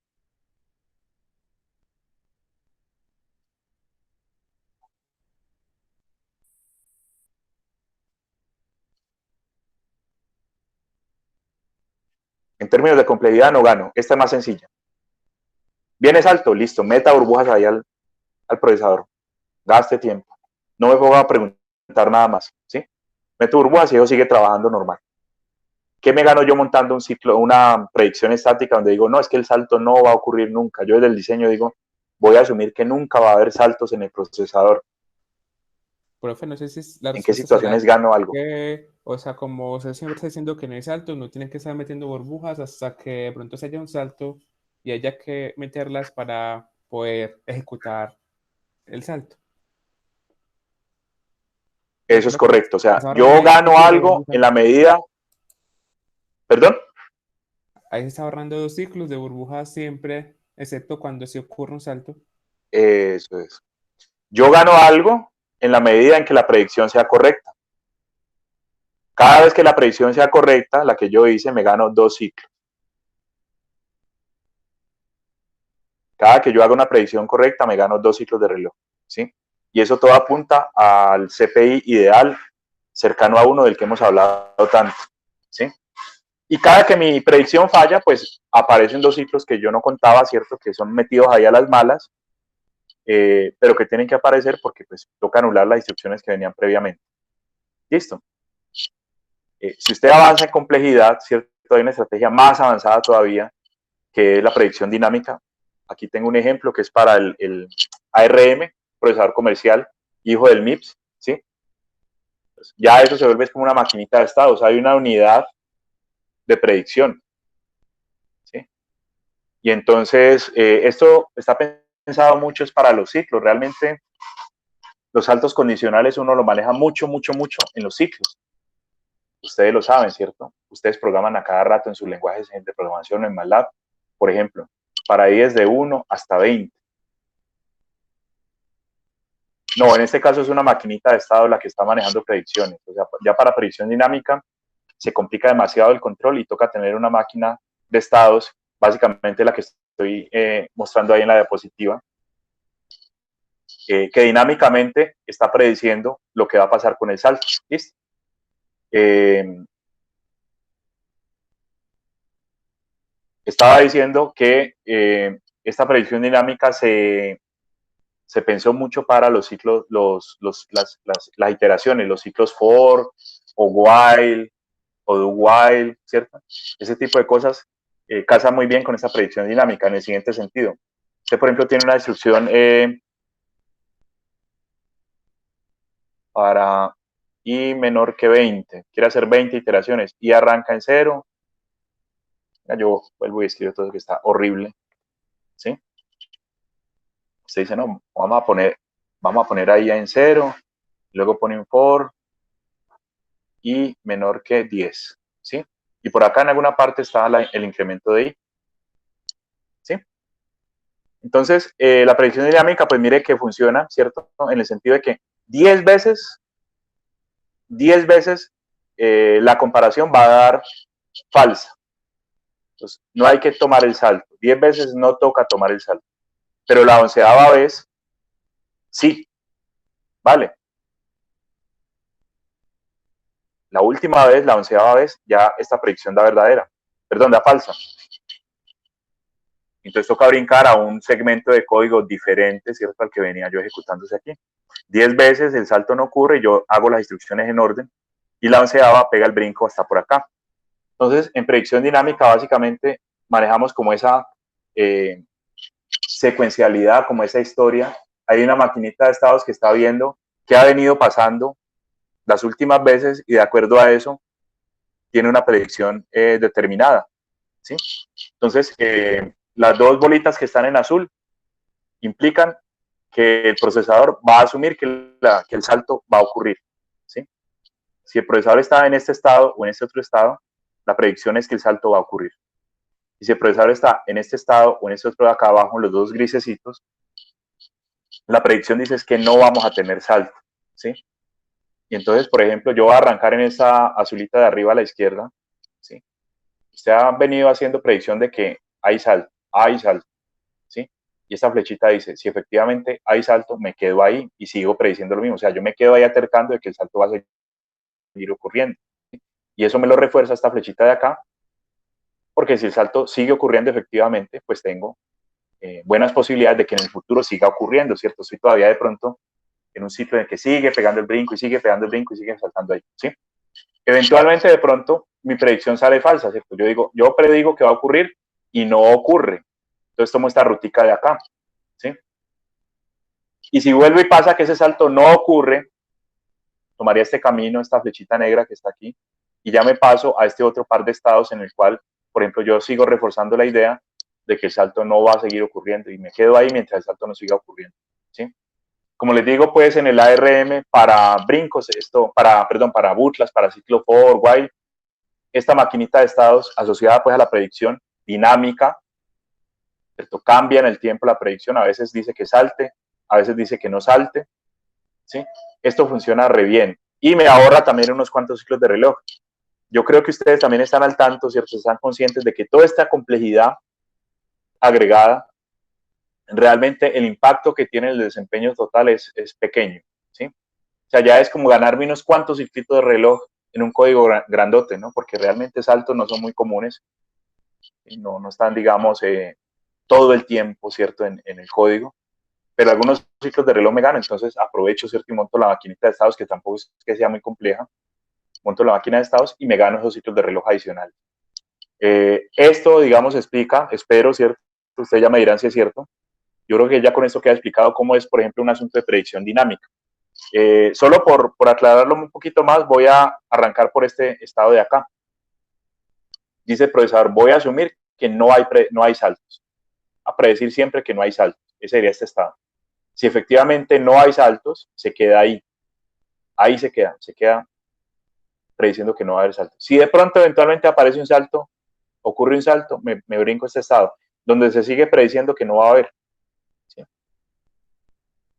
En términos de complejidad no gano. Esta es más sencilla. Viene salto, listo, meta burbujas ahí al procesador. Gaste tiempo. No me ponga a preguntar nada más, ¿sí? Meto burbujas y eso sigue trabajando normal. ¿Qué me gano yo montando un ciclo, una predicción estática donde digo, no, es que el salto no va a ocurrir nunca? Yo desde el diseño digo, voy a asumir que nunca va a haber saltos en el procesador. Profe, no sé si la ¿En qué respuesta será situaciones gano algo? que, o sea, como usted siempre está diciendo que no hay salto, no tienen que estar metiendo burbujas hasta que de pronto se haya un salto y haya que meterlas para poder ejecutar el salto. Eso es correcto. O sea, Estás ahorrando yo ahí gano ciclos de algo burbujas. en la medida... ¿Perdón? Ahí se está ahorrando 2 ciclos de burbujas siempre, excepto cuando se ocurre un salto. Eso es. Yo gano algo en la medida en que la predicción sea correcta. Cada vez que la predicción sea correcta, la que yo hice, me gano 2 ciclos. Cada que yo haga una predicción correcta, me gano 2 ciclos de reloj, ¿sí? Y eso todo apunta al CPI ideal cercano a 1 del que hemos hablado tanto, ¿sí? Y cada que mi predicción falla, pues aparecen 2 ciclos que yo no contaba, ¿cierto? Que son metidos ahí a las malas, pero que tienen que aparecer porque pues toca anular las instrucciones que venían previamente. ¿Listo? Si usted avanza en complejidad, ¿cierto? Hay una estrategia más avanzada todavía, que es la predicción dinámica. Aquí tengo un ejemplo que es para el ARM, procesador comercial, hijo del MIPS, ¿sí? Pues ya eso se vuelve como una maquinita de estados. Hay una unidad de predicción, ¿sí? Y entonces, esto está pensado mucho es para los ciclos. Realmente, los saltos condicionales uno lo maneja mucho, mucho, mucho en los ciclos. Ustedes lo saben, ¿cierto? Ustedes programan a cada rato en sus lenguajes de programación en MATLAB, por ejemplo, para i desde 1 hasta 20. No, en este caso es una maquinita de estado la que está manejando predicciones. O sea, ya para predicción dinámica se complica demasiado el control y toca tener una máquina de estados, básicamente la que estoy mostrando ahí en la diapositiva, que dinámicamente está prediciendo lo que va a pasar con el salto. ¿Listo? Estaba diciendo que esta predicción dinámica se pensó mucho para los ciclos, las iteraciones, los ciclos for o while o do while, ¿cierto? Ese tipo de cosas casa muy bien con esta predicción dinámica en el siguiente sentido. Usted, por ejemplo, tiene una instrucción para i menor que 20, quiere hacer 20 iteraciones y arranca en 0. Yo vuelvo y escribo todo que está horrible, ¿sí? Usted dice, no, vamos a poner ahí en 0, luego pone un for y menor que 10, ¿sí? Y por acá en alguna parte está el incremento de i, ¿sí? Entonces, la predicción dinámica, pues mire que funciona, ¿cierto? En el sentido de que 10 veces la comparación va a dar falsa. Entonces, no hay que tomar el salto. 10 veces no toca tomar el salto. Pero la 11ª vez, sí, vale. La última vez, la 11ª vez, ya esta predicción da verdadera. Perdón, da falsa. Entonces toca brincar a un segmento de código diferente, ¿cierto? Al que venía yo ejecutándose aquí. 10 veces el salto no ocurre, yo hago las instrucciones en orden y la 11ª pega el brinco hasta por acá. Entonces, en predicción dinámica, básicamente manejamos como esa secuencialidad, como esa historia. Hay una maquinita de estados que está viendo qué ha venido pasando las últimas veces y de acuerdo a eso tiene una predicción determinada, ¿sí? Entonces, las dos bolitas que están en azul implican que el procesador va a asumir que el salto va a ocurrir, ¿sí? Si el procesador está en este estado o en este otro estado, la predicción es que el salto va a ocurrir. Y si el procesador está en este estado o en este otro de acá abajo, los dos grisecitos, la predicción dice es que no vamos a tener salto, ¿sí? Y entonces, por ejemplo, yo voy a arrancar en esa azulita de arriba a la izquierda, ¿sí? Usted ha venido haciendo predicción de que hay salto, ¿sí? Y esta flechita dice, si efectivamente hay salto, me quedo ahí y sigo prediciendo lo mismo. O sea, yo me quedo ahí atercando de que el salto va a seguir ocurriendo. Y eso me lo refuerza esta flechita de acá, porque si el salto sigue ocurriendo efectivamente, pues tengo buenas posibilidades de que en el futuro siga ocurriendo, ¿cierto? Estoy todavía de pronto en un ciclo en el que sigue pegando el brinco y sigue pegando el brinco y sigue saltando ahí, ¿sí? Eventualmente, de pronto, mi predicción sale falsa, ¿cierto? Yo predigo que va a ocurrir y no ocurre. Entonces tomo esta rutica de acá, ¿sí? Y si vuelve y pasa que ese salto no ocurre, tomaría este camino, esta flechita negra que está aquí, y ya me paso a este otro par de estados en el cual, por ejemplo, yo sigo reforzando la idea de que el salto no va a seguir ocurriendo y me quedo ahí mientras el salto no siga ocurriendo, ¿sí? Como les digo, pues en el ARM para brincos, para butlas, para ciclo for, while, esta maquinita de estados asociada pues a la predicción dinámica, ¿cierto? Cambia en el tiempo la predicción, a veces dice que salte, a veces dice que no salte, ¿sí? Esto funciona re bien y me ahorra también unos cuantos ciclos de reloj. Yo creo que ustedes también están al tanto, ¿cierto? Están conscientes de que toda esta complejidad agregada, realmente el impacto que tiene el desempeño total es pequeño, ¿sí? O sea, ya es como ganarme unos cuantos circuitos de reloj en un código grandote, ¿no? Porque realmente saltos no son muy comunes, no están, digamos, todo el tiempo, ¿cierto? En el código, pero algunos ciclos de reloj me ganan, entonces aprovecho, ¿cierto? Y monto la maquinita de estados, que tampoco es que sea muy compleja, monto la máquina de estados y me gano esos ciclos de reloj adicionales. Esto, digamos, explica, espero, ¿cierto? Ustedes ya me dirán si es cierto. Yo creo que ya con esto queda explicado cómo es, por ejemplo, un asunto de predicción dinámica. Solo por aclararlo un poquito más, voy a arrancar por este estado de acá. Dice el procesador, voy a asumir que no hay saltos. A predecir siempre que no hay saltos. Ese sería este estado. Si efectivamente no hay saltos, se queda ahí. Ahí se queda prediciendo que no va a haber saltos. Si de pronto eventualmente aparece un salto, ocurre un salto, me brinco este estado, donde se sigue prediciendo que no va a haber. ¿Sí?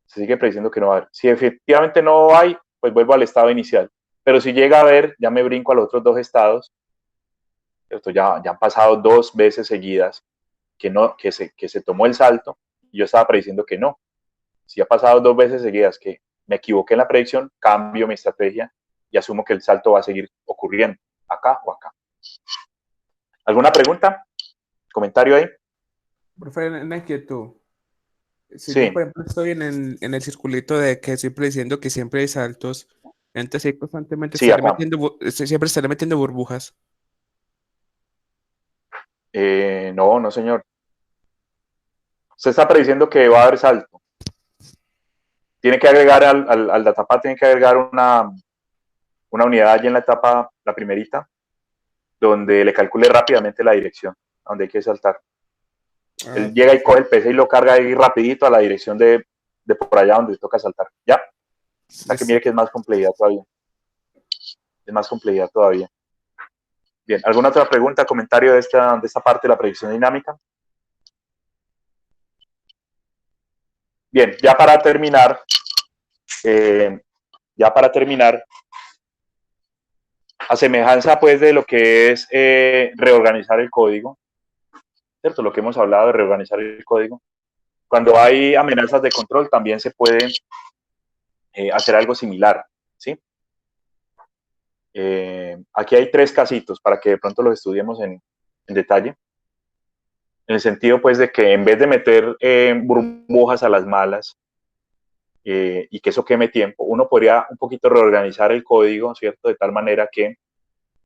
Se sigue prediciendo que no va a haber. Si efectivamente no hay, pues vuelvo al estado inicial. Pero si llega a haber, ya me brinco a los otros dos estados. Esto ya han pasado 2 veces seguidas que se tomó el salto y yo estaba prediciendo que no. Si ha pasado 2 veces seguidas que me equivoqué en la predicción, cambio mi estrategia y asumo que el salto va a seguir ocurriendo acá o acá. ¿Alguna pregunta? ¿Comentario ahí? Profe, una inquietud. Si Sí. yo, por ejemplo, estoy en el circulito de que estoy diciendo que siempre hay saltos, entonces sí, constantemente Sí, acá. siempre estaré metiendo burbujas. No, señor. Usted está prediciendo que va a haber salto. Tiene que agregar al datapad, tiene que agregar una unidad allí en la etapa, la primerita, donde le calcule rápidamente la dirección, a donde hay que saltar. Él llega y coge el PC y lo carga ahí rapidito a la dirección de por allá donde toca saltar. ¿Ya? Para que mire que es más complejidad todavía. Es más complejidad todavía. Bien, ¿alguna otra pregunta, comentario de esta parte de la predicción dinámica? Bien, ya para terminar, eh, a semejanza pues de lo que es reorganizar el código, ¿cierto? Lo que hemos hablado de reorganizar el código. Cuando hay amenazas de control también se puede hacer algo similar, ¿sí? Aquí hay 3 casitos para que de pronto los estudiemos en detalle. En el sentido pues de que en vez de meter burbujas a las malas y que eso queme tiempo, uno podría un poquito reorganizar el código, ¿cierto? De tal manera que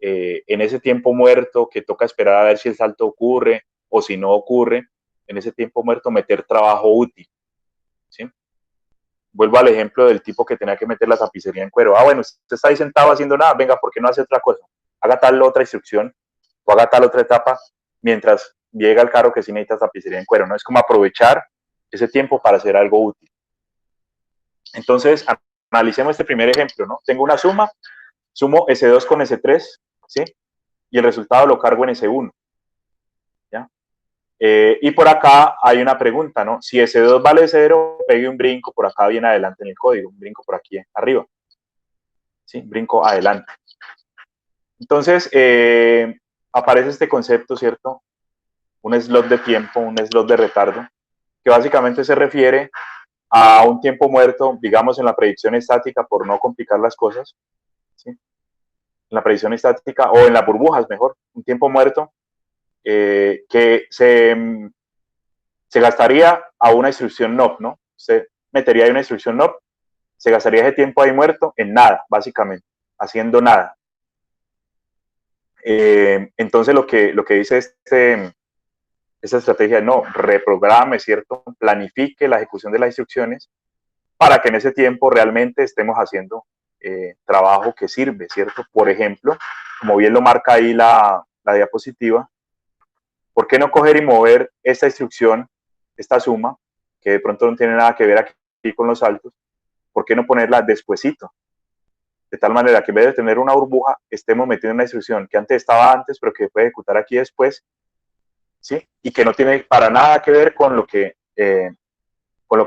en ese tiempo muerto que toca esperar a ver si el salto ocurre o si no ocurre, en ese tiempo muerto meter trabajo útil, ¿sí? Vuelvo al ejemplo del tipo que tenía que meter la tapicería en cuero. Ah, bueno, usted está ahí sentado haciendo nada, venga, ¿por qué no hace otra cosa? Haga tal otra instrucción o haga tal otra etapa mientras llega el carro que sí necesita tapicería en cuero, ¿no? Es como aprovechar ese tiempo para hacer algo útil. Entonces, analicemos este primer ejemplo, ¿no? Tengo una suma, sumo S2 con S3, ¿sí? Y el resultado lo cargo en S1, ¿ya? Y por acá hay una pregunta, ¿no? Si S2 vale 0, pegue un brinco por acá bien adelante en el código, un brinco por aquí arriba, ¿sí? Brinco adelante. Entonces, aparece este concepto, ¿cierto? Un slot de tiempo, un slot de retardo, que básicamente se refiere a un tiempo muerto, digamos, en la predicción estática, por no complicar las cosas, ¿sí? En la predicción estática, o en las burbujas, mejor, un tiempo muerto que se gastaría a una instrucción NOP, ¿no? Usted metería ahí una instrucción NOP, se gastaría ese tiempo ahí muerto en nada, básicamente, haciendo nada. Entonces lo que dice esta estrategia, no, reprograme, ¿cierto? Planifique la ejecución de las instrucciones para que en ese tiempo realmente estemos haciendo trabajo que sirve, ¿cierto? Por ejemplo, como bien lo marca ahí la diapositiva, ¿por qué no coger y mover esta instrucción, esta suma, que de pronto no tiene nada que ver aquí con los saltos? ¿Por qué no ponerla despuesito? De tal manera que en vez de tener una burbuja, estemos metiendo una instrucción que antes estaba antes, pero que puede ejecutar aquí después, ¿sí? Y que no tiene para nada que ver con lo que es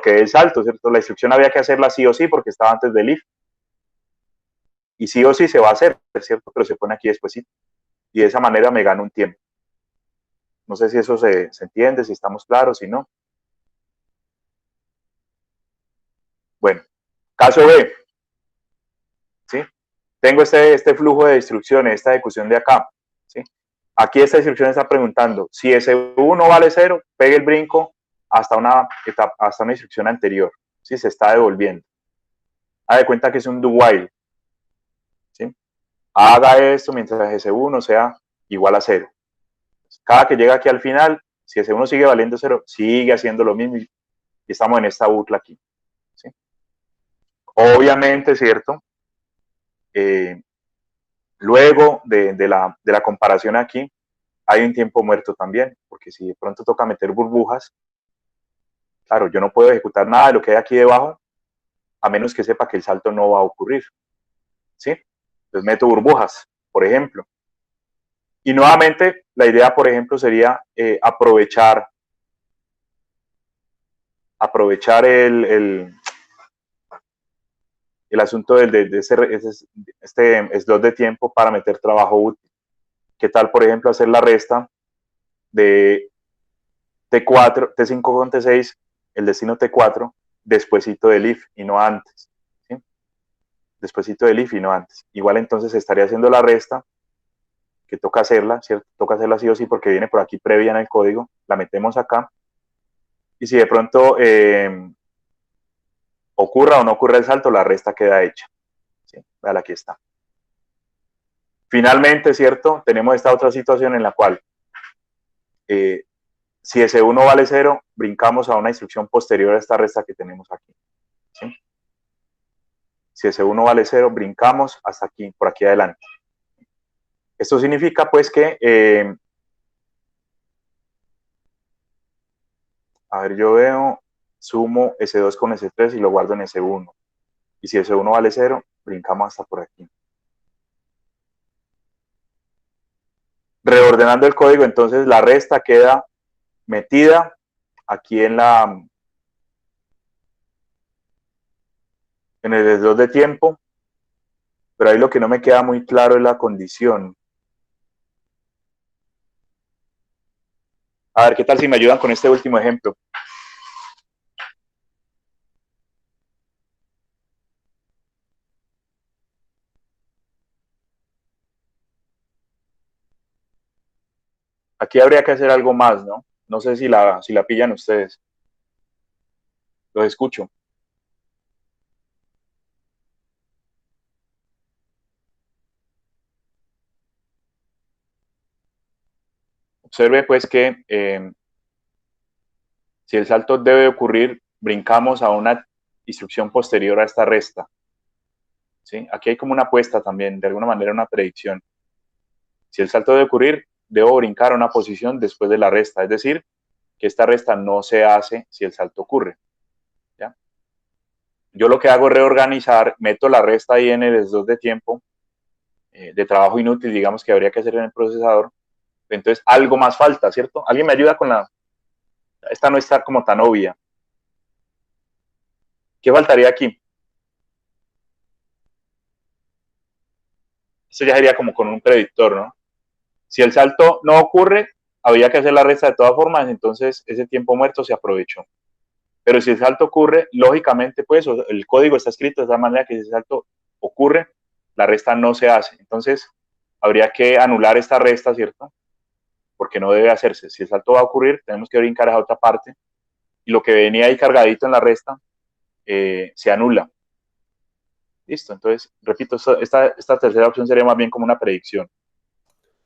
el salto, ¿cierto? La instrucción había que hacerla sí o sí porque estaba antes del if. Y sí o sí se va a hacer, ¿cierto? Pero se pone aquí despuesito. Y de esa manera me gano un tiempo. No sé si eso se entiende, si estamos claros, si no. Bueno, caso B, ¿sí? Tengo este flujo de instrucciones, esta ejecución de acá, ¿sí? Aquí esta instrucción está preguntando, si S1 vale 0, pegue el brinco hasta una instrucción anterior, ¿sí? Se está devolviendo. Haga de cuenta que es un do while, ¿sí? Haga esto mientras S1 sea igual a 0. Cada que llega aquí al final, si S1 sigue valiendo 0, sigue haciendo lo mismo y estamos en esta bucle aquí, ¿sí? Obviamente, ¿cierto? Luego de la comparación aquí, hay un tiempo muerto también, porque si de pronto toca meter burbujas, claro, yo no puedo ejecutar nada de lo que hay aquí debajo, a menos que sepa que el salto no va a ocurrir, ¿sí? Entonces meto burbujas, por ejemplo. Y nuevamente, la idea, por ejemplo, sería aprovechar el asunto de este slot de tiempo para meter trabajo útil. ¿Qué tal, por ejemplo, hacer la resta de T4, T5 con T6, el destino T4, despuesito del if y no antes, ¿sí? Despuesito del if y no antes. Igual entonces estaría haciendo la resta, que toca hacerla, ¿cierto? Toca hacerla sí o sí porque viene por aquí previa en el código, la metemos acá, y si de pronto ocurra o no ocurra el salto, la resta queda hecha, ¿sí? Vean, aquí está. Finalmente, ¿cierto? Tenemos esta otra situación en la cual si S1 vale 0, brincamos a una instrucción posterior a esta resta que tenemos aquí, ¿sí? Si S1 vale 0, brincamos hasta aquí, por aquí adelante. Esto significa pues que, a ver, yo veo, sumo S2 con S3 y lo guardo en S1. Y si S1 vale 0, brincamos hasta por aquí. Reordenando el código, entonces la resta queda metida aquí en la en el desglose de tiempo, pero ahí lo que no me queda muy claro es la condición. A ver, ¿qué tal si me ayudan con este último ejemplo? Aquí habría que hacer algo más, ¿no? No sé si la pillan ustedes. Los escucho. Observe pues que si el salto debe ocurrir, brincamos a una instrucción posterior a esta resta. ¿Sí? Aquí hay como una apuesta también, de alguna manera una predicción. Si el salto debe ocurrir, debo brincar a una posición después de la resta, es decir, que esta resta no se hace si el salto ocurre. ¿Ya? Yo lo que hago es reorganizar, meto la resta ahí en el desglose de tiempo, de trabajo inútil, digamos, que habría que hacer en el procesador. Entonces, algo más falta, ¿cierto? ¿Alguien me ayuda con la...? Esta no está como tan obvia. ¿Qué faltaría aquí? Esto ya sería como con un predictor, ¿no? Si el salto no ocurre, habría que hacer la resta de todas formas, entonces ese tiempo muerto se aprovechó. Pero si el salto ocurre, lógicamente, pues, el código está escrito de esa manera que si el salto ocurre, la resta no se hace. Entonces, habría que anular esta resta, ¿cierto? Porque no debe hacerse. Si el salto va a ocurrir, tenemos que brincar a otra parte. Y lo que venía ahí cargadito en la resta, se anula. Listo. Entonces, repito, esta tercera opción sería más bien como una predicción.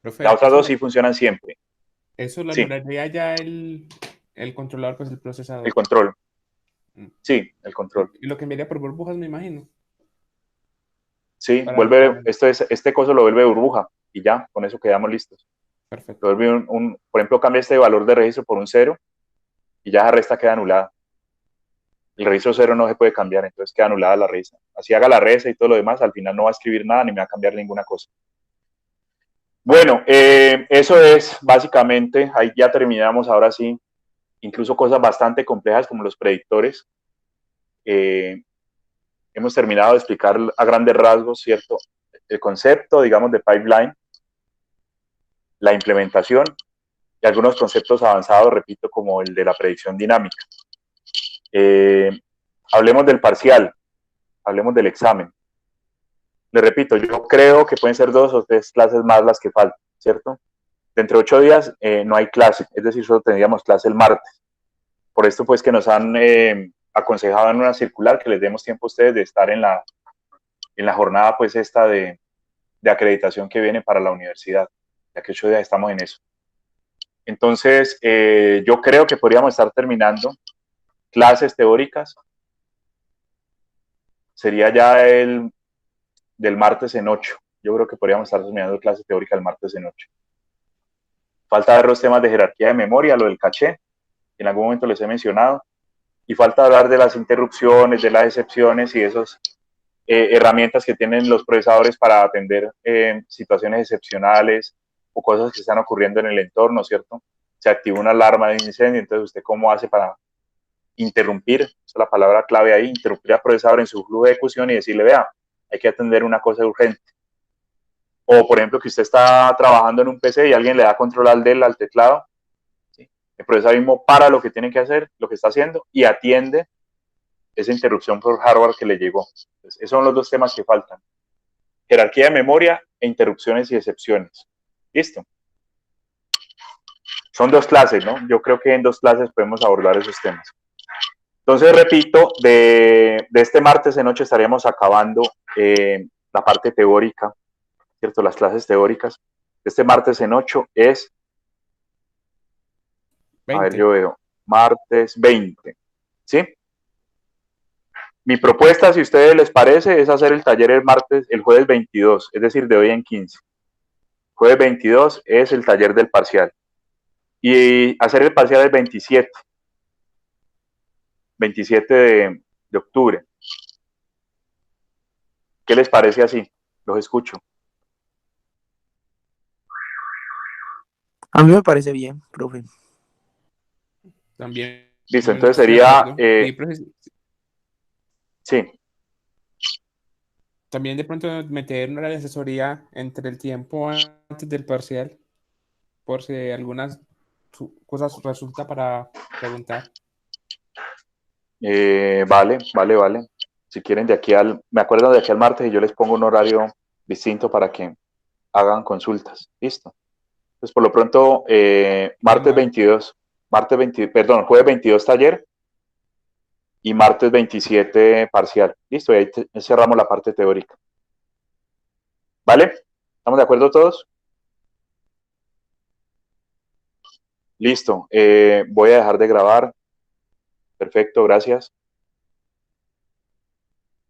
Las Profe, otras dos sí funcionan siempre. eso lo Sí, anularía ya el controlador, pues el el procesador. control. Mm. Sí, el control. Y lo que enviaría por burbujas, me imagino. Sí, Para... este coso lo vuelve burbuja y ya, con eso quedamos listos. Perfecto. Lo vuelve por ejemplo, cambia este valor de registro por un 0 y ya esa resta queda anulada. El registro 0 no se puede cambiar, entonces queda anulada la resta. Así haga la resta y todo lo demás, al final no va a escribir nada ni me va a cambiar ninguna cosa. Bueno, eso es básicamente, ahí ya terminamos ahora sí, incluso cosas bastante complejas como los predictores. Hemos terminado de explicar a grandes rasgos, ¿cierto? El concepto, digamos, de pipeline, la implementación y algunos conceptos avanzados, repito, como el de la predicción dinámica. Hablemos del parcial, hablemos del examen. Le repito, yo creo que pueden ser 2 o 3 clases más las que faltan, ¿cierto? Dentro de 8 días no hay clase, es decir, solo tendríamos clase el martes. Por esto, pues, que nos han aconsejado en una circular que les demos tiempo a ustedes de estar en la jornada, pues, esta de acreditación que viene para la universidad, ya que 8 días estamos en eso. Entonces, yo creo que podríamos estar terminando clases teóricas. Sería ya del martes en 8. Yo creo que podríamos estar terminando clases teóricas el martes en 8. Falta ver los temas de jerarquía de memoria, lo del caché, que en algún momento les he mencionado, y falta hablar de las interrupciones, de las excepciones y esas herramientas que tienen los procesadores para atender situaciones excepcionales o cosas que están ocurriendo en el entorno, ¿cierto? Se activa una alarma de incendio, entonces usted cómo hace para interrumpir, esa es la palabra clave ahí, interrumpir al procesador en su flujo de ejecución y decirle, vea, hay que atender una cosa urgente. O, por ejemplo, que usted está trabajando en un PC y alguien le da control al teclado, ¿sí? El procesador mismo para lo que tiene que hacer, lo que está haciendo, y atiende esa interrupción por hardware que le llegó. Entonces, esos son los dos temas que faltan. Jerarquía de memoria e interrupciones y excepciones. Listo. Son 2 clases, ¿no? Yo creo que en 2 clases podemos abordar esos temas. Entonces, repito, de este martes en 8 estaremos acabando la parte teórica, ¿cierto? Las clases teóricas. Este martes en 8 es, 20. a ver, yo veo, martes 20, ¿sí? Mi propuesta, si a ustedes les parece, es hacer el taller el jueves 22, es decir, de hoy en 15. Jueves 22 es el taller del parcial. Y hacer el parcial el 27 de octubre. ¿Qué les parece así? Los escucho. A mí me parece bien, profe. También Listo, entonces estoy de sería, acuerdo. sí, También de pronto meter una de asesoría entre el tiempo antes del parcial, por si algunas cosas resulta para preguntar. Vale, vale, vale. Si quieren, me acuerdo de aquí al martes y yo les pongo un horario distinto para que hagan consultas. Listo. Pues por lo pronto, martes Vale. 22, perdón, jueves 22 taller y martes 27 parcial. Listo, y ahí cerramos la parte teórica. ¿Vale? ¿Estamos de acuerdo todos? Listo. Voy a dejar de grabar. Perfecto, gracias.